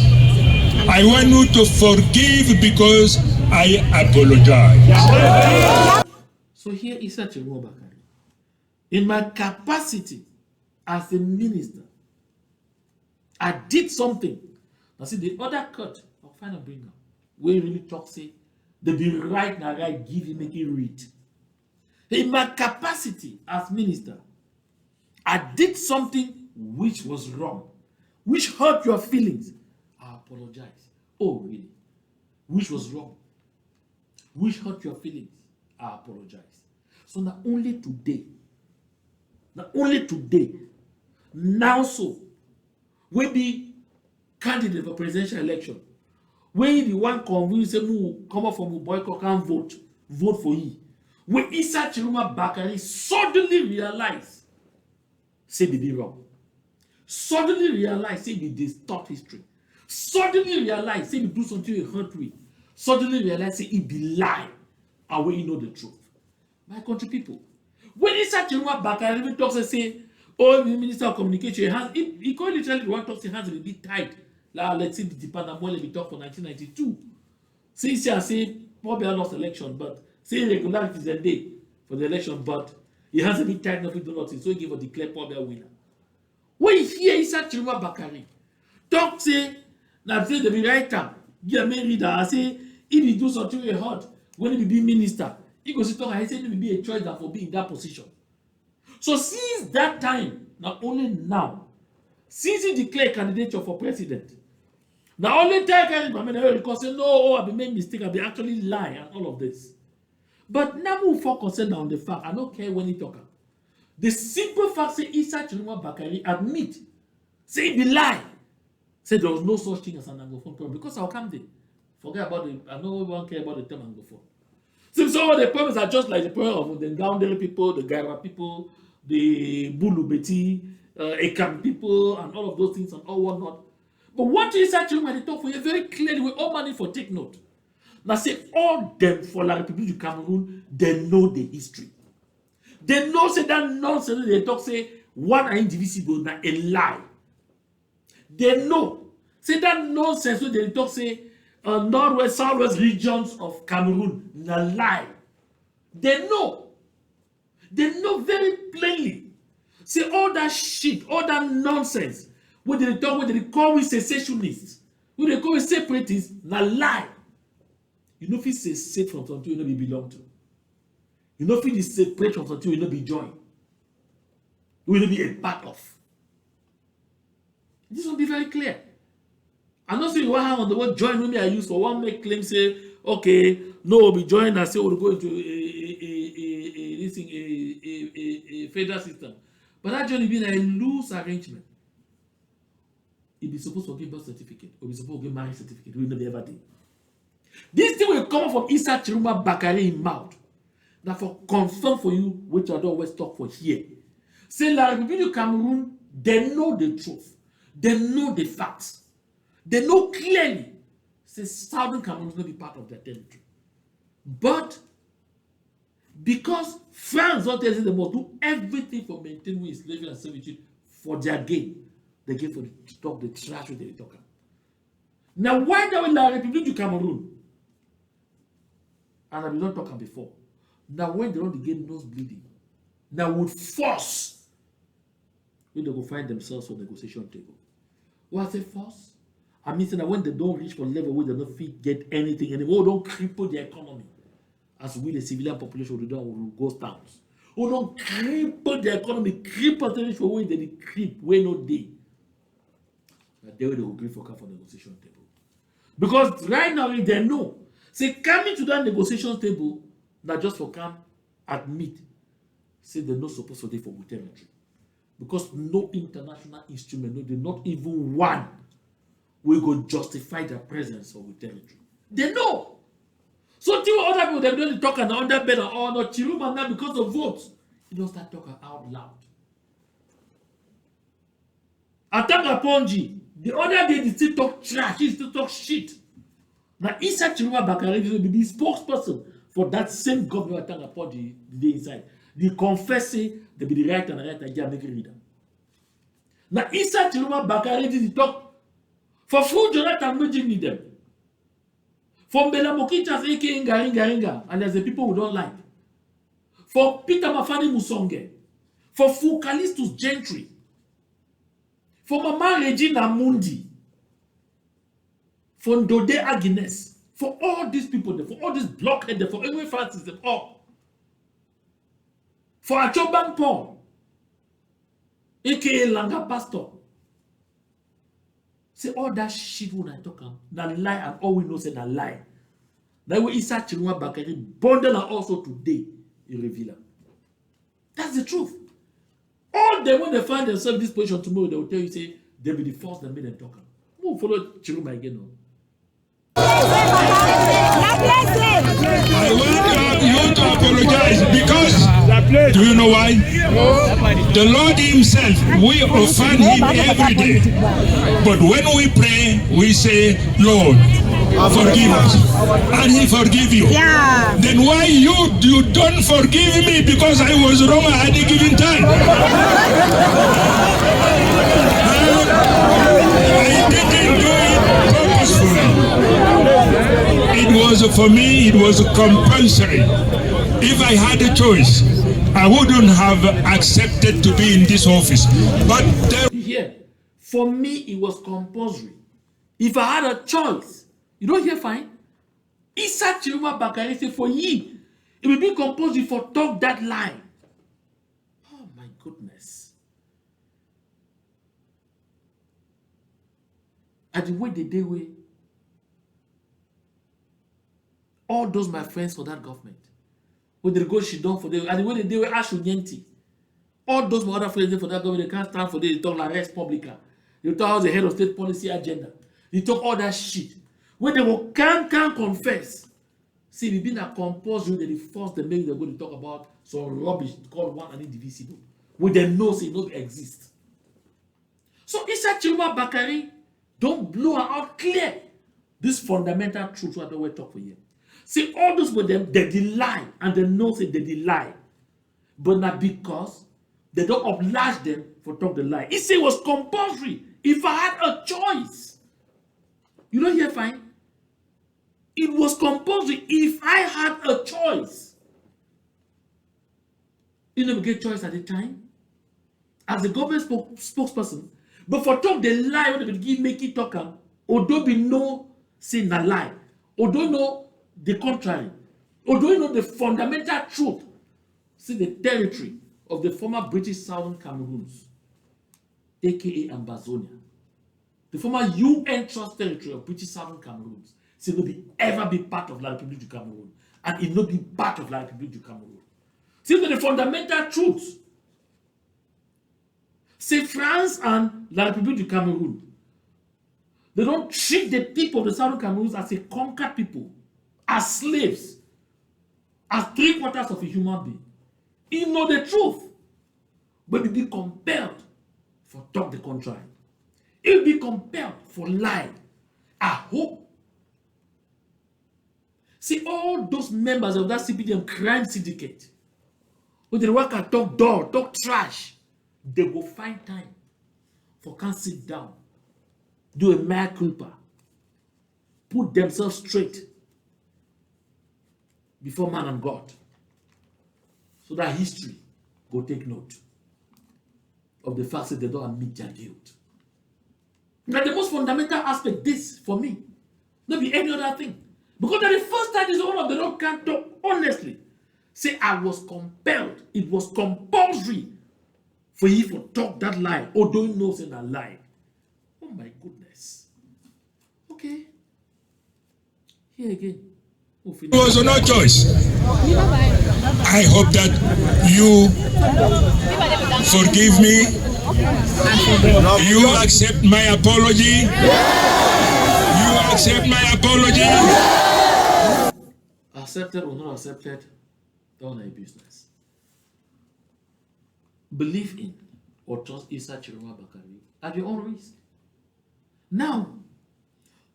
I want you to forgive because I apologize. So here is such a Bakari. In my capacity as a minister, I did something. Now see the other cut, I'll find a bring up. Where you really talk, say, they be right now, right, give you, make it read. In my capacity as minister, I did something which was wrong, which hurt your feelings. I apologize. Oh, really? Which was wrong, which hurt your feelings. I apologize. So not only today, now so, we be candidate for presidential election. When the one convince who come up from a boycott can vote for you. When Isa Tchiroma Bakari suddenly realize, say they be wrong. Suddenly realize, say they distort history. Suddenly realize, say they do something they hurt with. Suddenly realize, say it be lie, and when you know the truth. My country people, when Isa Tchiroma Bakari even talks and say, oh, the Minister of Communication, he called literally one talks, his hands will be tied. Let's see the department will be talk for 1992. Say Paul Biya lost election, but say irregularities a day for the election, but he has a bit tight enough to do nothing, so he gave a declare Paul Biya winner. When you hear Isa Tchiroma Bakari talk, say, now say the writer, give me reader, I say, if he do something very hard, when he be minister, he goes to talk and he say, it will be a choice that for be in that position. So since that time, not only now, since he declared candidature for president, now only time because say no, I be made mistake, I be actually lie and all of this. But now we focus on the fact, I don't care when he talk. The simple fact say Isa Tchiroma Bakari admit, say he be lie, say there was no such thing as an Anglophone problem because I'll come there. Forget about it. I know we won't care about the term Anglophone. Since some of the problems are just like the problem of the Gaundere people, the Gara people, the Bulu Beti, Ekam people, and all of those things and all whatnot. But what is actually when they talk for you very clearly, we all money for take note. Now say all them for La République du Cameroun, they know the history. They know say that nonsense they talk say one are indivisible, na a lie. They know say that nonsense when they talk say northwest, southwest regions of Cameroon, na lie. They know very plainly. Say all that shit, all that nonsense. What they talk, what they call with secessionists, what they call with separatists, na lie. You know if it's separate from something you know you belong to. You know if it's separate from something you know be join. You will be a part of. This will be very clear. I'm not saying what have on the word join with me I use for one make claim say, okay, no, we'll be joined and say we'll go into a federal system. But that journey being a loose arrangement. It be supposed to give birth certificate, or be supposed to give marriage certificate. We will never ever do. This thing will come from Isa Tchiroma Bakari in mouth. Now for confirm for you, which I don't always talk for here. Say La République du Cameroun, they know the truth. They know the facts. They know clearly. Say Southern Cameroon is not be part of their territory. But because France don't tell you they must do everything for maintaining slavery and servitude for their gain. They give for the talk the trash with the talker. Now, why do we La République du Cameroun? And I will not talk before. Now, when they don't get nose bleeding, that would force when they go find themselves on the negotiation table. What I say force? I mean that when they don't reach for level where they don't fit get anything anymore, don't cripple the economy. As we the civilian population will do ghost towns. Who don't cripple the economy, cripple the for where they creep, where no day. But they will agree for come for negotiation table. Because right now they know. Say coming to that negotiation table, not just for come admit. Say they're not supposed to do for good territory. Because no international instrument, no, they're not even one will go justify the presence of the territory. They know. So two other people they don't talk and under bed and oh no Tchiroma now because of votes. You don't start talking out loud. Attack Ponji. The other day they still talk trash, he still talk shit. Now inside Tchiroma Bakari will be the spokesperson for that same government attack Ponji the day inside. They confess say they be the right and the right and make it reader. Now inside Tchiroma Bakari they talk for full Jonathan Mujin need them. For Bela Mokichas aka Ngaringa, and there's the people who don't like. For Peter Mafani Musonge. For Fukalistus Gentry. For Mama Regina Mundi. For Ndode Agnes. For all these people, for all these blockheads, for Ewe Francis, them all. For Achobang Paul, aka Langa Pastor. Say all that shit when I talk na lie and all we know say na lie. That way Isa Tchiroma Bakari bundle and also today you reveal them. That's the truth. All them when they find themselves in this position tomorrow, they will tell you say they'll be the first that made them talk. We'll follow Tchiroma again now. I want you to apologize because do you know why? The Lord himself, we offend him every day. But when we pray, we say, Lord, forgive us. And he forgive you. Yeah. Then why you don't forgive me because I was wrong at any given time? I didn't do it purposefully. It was for me, it was compulsory. If I had a choice, I wouldn't have accepted to be in this office. But here, for me, it was compulsory. If I had a choice, you don't hear fine? Isa Tchiroma Bakari say for ye, it will be compulsory for talk that line. Oh my goodness. And the way they way. All those my friends for that government. When they go she done for them, and the way they were Ashunienti. All those my other friends for that government, they can't stand for them, they talk like res publica. They talk how the head of state policy agenda. They talk all that shit. When they will can't confess. See, we've been a compulsory that the first they make them go to talk about some rubbish called one and indivisible. When they know say no exist. So Isa Tchiroma Bakari don't blow her out clear. This fundamental truth what we talk for you. See, all those with them, they lie, and they know say they lie. But not because they don't oblige them for talk the lie. He said it was compulsory. If I had a choice. You don't hear fine? It was compulsory if I had a choice. You never get choice at the time. As the government spokesperson. But for talk the lie, when they give make it talk, although be no say na lie. Although no the contrary. Although you know the fundamental truth, see the territory of the former British Southern Cameroons, aka Ambazonia, the former UN Trust territory of British Southern Cameroons, see no be ever be part of La République du Cameroun, and it not be part of La République du Cameroun. See the fundamental truth. See France and La République du Cameroun, they don't treat the people of the Southern Cameroons as a conquered people, as slaves, as 3/4 of a human being. He know the truth, but he be compelled for talk the contrary. He'll be compelled for lie. I hope. See all those members of that CPDM crime syndicate, when they work and talk door, talk trash, they will find time for can sit down, do a mea culpa, put themselves straight before man and God. So that history go take note of the fact that they don't admit their guilt. Now, the most fundamental aspect, this for me, not be any other thing. Because that the first time is one of the Lord can't talk honestly. Say, I was compelled, it was compulsory for you to talk that lie, although you know it's a lie. Oh my goodness. Okay. Here again. It was no choice. I hope that you forgive me. You accept my apology. You accept my apology. Accepted or not accepted, don't have business. Believe in or trust Issa Tchiroma Bakari at your own risk. Now,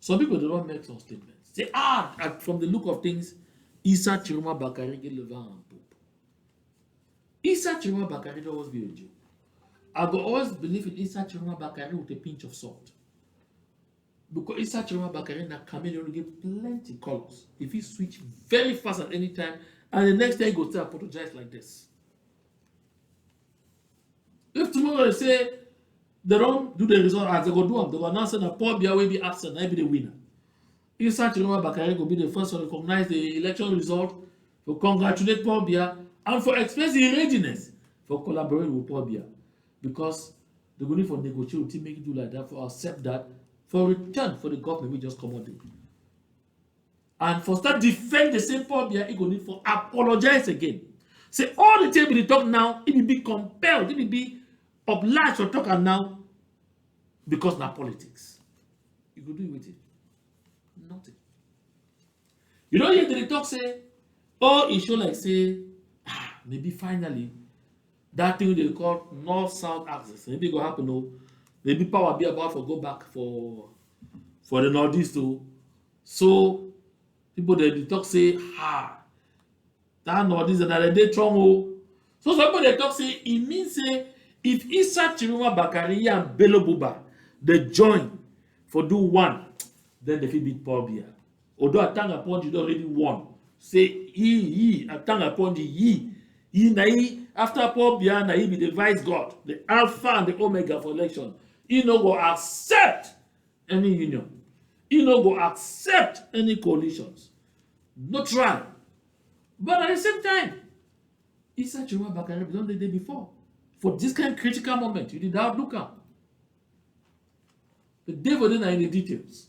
some people don't make some statements. Say, from the look of things, Issa Tchiroma Bakari get le vent en poupe. Issa Tchiroma Bakari will always be a Jew. I will always believe in Issa Tchiroma Bakari with a pinch of salt. Because Issa Tchiroma Bakari na chameleon will get plenty colors. If he switch very fast at any time, and the next day he goes to apologize like this. If tomorrow they say they don't do the result as they go do them, they will announce that Paul Biya will be absent, I be the winner. Issa Tchiroma Bakari will be the first to recognize the election result, for congratulate Paul Biya, and for express the readiness for collaborating with Paul Biya. Because they're going for negotiate to make it do like that, for accept that, for return for the government we just come on. And for start defend the same Paul Biya, he going for apologize again. Say all the table they talk now, it will be compelled, it will be obliged to talk now because now politics. You could do it with it. Nothing. You don't hear the talk say, oh, it show like say, maybe finally that thing they call north-south axis. Maybe it will happen. No, maybe power be about to go back for the northeast too. So people they talk say, that northeast and that they strong. So some people they talk say it means say if Issa Tchiroma Bakari and Bello Buba they join for do one, then they fit beat Paul Biya. Although I thank upon you don't already won. Say I thank upon you na after Paul Biya na he be the vice God, the Alpha and the Omega for election. He no go accept any union. He no go accept any coalitions. No try. But at the same time, Issa Tchiroma Bakari done the day before. For this kind of critical moment, you did outlook out. The devil then are in the details.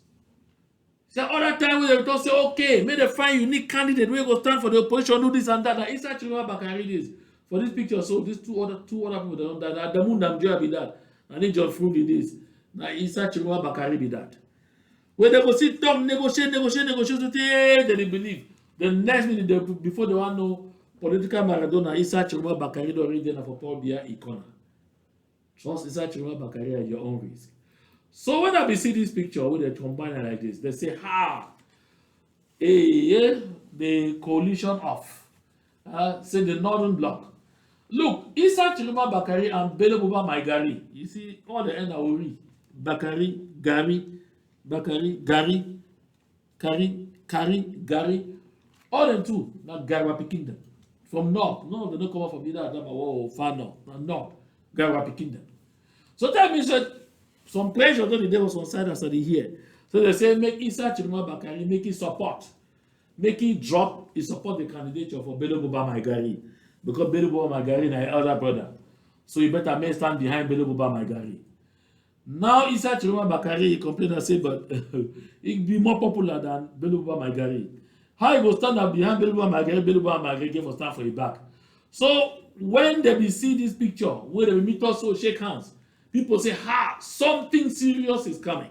So other time when they talk say, okay, may they find unique candidate, we go stand for the opposition, do this and that. Now Issa Tchiroma Bakari this. For this picture, so these two other people that don't that. Adamu Namjoya be that. And then John Fru be this. Now Issa Tchiroma Bakari be that. When they go sit down, negotiate, then they believe. The next minute, before they want to know political Maradona, Issa Tchiroma Bakari don't read them for Paul Biya Icona. Trust Issa Tchiroma Bakari at your own risk. So when I see this picture with a combiner like this, they say, the coalition of, say the Northern Bloc. Look, Issa Tchiroma Bakari and Bello Buba Maigari. You see, all the end I will read. Bakari, Gari, Gari. All them two, not Garapi Kingdom. From North. No, they don't come out from either of them or far North. North, Garapi Kingdom. So that means that some pressure that there was on side and study here. So they say make Issa Tchiroma Bakari, make it support. Make it drop, it support the candidature for Bello Buba Maigari. Because Bello Buba Maigari is my elder brother. So you better may stand behind Bello Buba Maigari. Now Issa Tchiroma Bakari complain and say, but it be more popular than Bello Buba Maigari. How he will stand up behind Bello Buba Maigari give us stand for his back. So when they be see this picture, where they meet us so shake hands, people say, something serious is coming.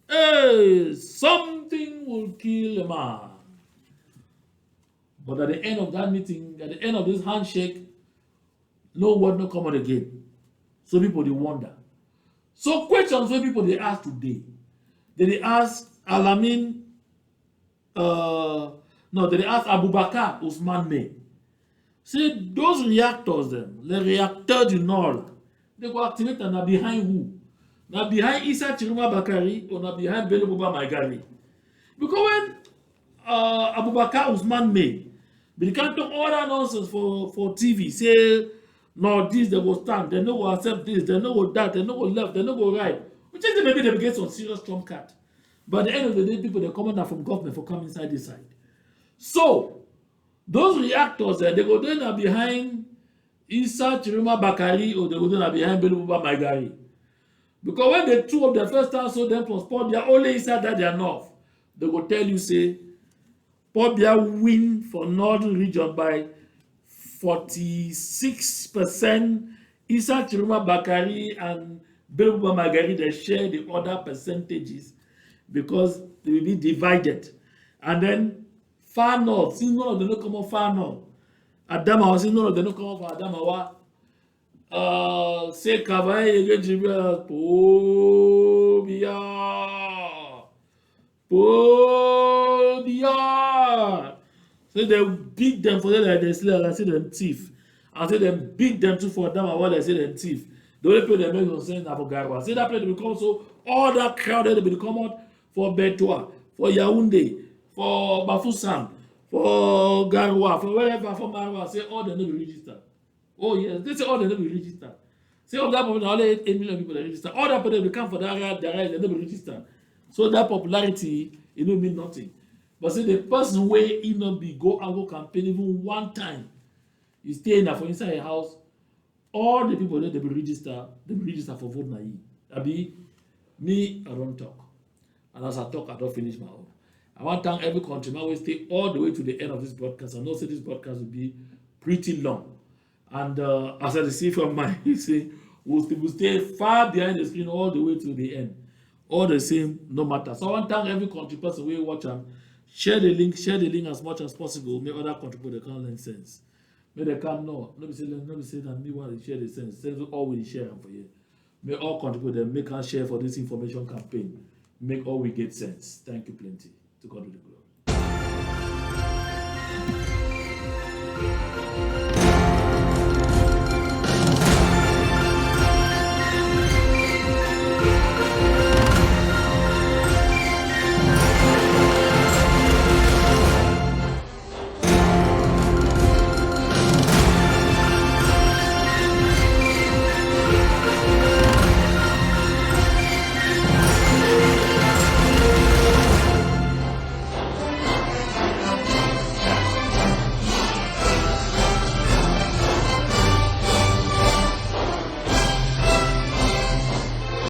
Hey, something will kill a man. But at the end of that meeting, at the end of this handshake, no word no come out again. So people they wonder. So questions where people they ask today. They ask Alamin, they ask Abubakar Ousmane May. Say those reactors them, les reactors du Nord, they go activate and are behind who? Now behind Issa Tchiroma Bakari or now behind Bello Buba Maigari. Because when Abubakar Ousmane May, but they can't talk all that nonsense for TV, say nor this, they will stand, they no go accept this, they no go that, they no go left, they no go right. Which is maybe they get some serious trump card. But at the end of the day, people they come out from government for come inside this side. So those reactors they go then behind Isa Tchiroma Bakari or they go then behind Beluba Magari. Because when the two of the first time so them plus Paul Biya only inside that they are north, they will tell you say Paul Biya win for northern region by 46%. Isa Tchiroma Bakari and Beluba Magari they share the other percentages because they will be divided. And then far north, since none of them no come out far north. Adamawa, since none of them no come out for Adamawa. Say Kavaye Jibia Pobia. So they beat them for that they say them thief. And say them beat them too for Adamawa, they say them thief. The only place they make no sense for Garwa. Say that place they become so all that crowd they will come out for Betua, for Yaoundé, for Bafoussam, for Garwa, for wherever, for Marwa. Say all they need to register. Oh yes, they say all they need to register. Say of that popularity, only 8 million people that register. All that people will come for that area, they never register. So that popularity, it don't mean nothing. But say the person where he not be go and go campaign even one time, you stay in for inside a house. All the people that they will register for vote na you. Abi, me, I don't talk. And as I talk, I don't finish my own. I want to thank every countryman who will stay all the way to the end of this broadcast. I know say this broadcast will be pretty long. And as I see from my say, we'll stay far behind the screen all the way to the end. All the same, no matter. So I want to thank every country person who will watch and share the link as much as possible. Make other country people they can learn sense. May they can know. Not be say that me want to share the sense. Sense all we share them for you. May all country people they make us share for this information campaign. Make all we get sense. Thank you plenty. To God be the glory.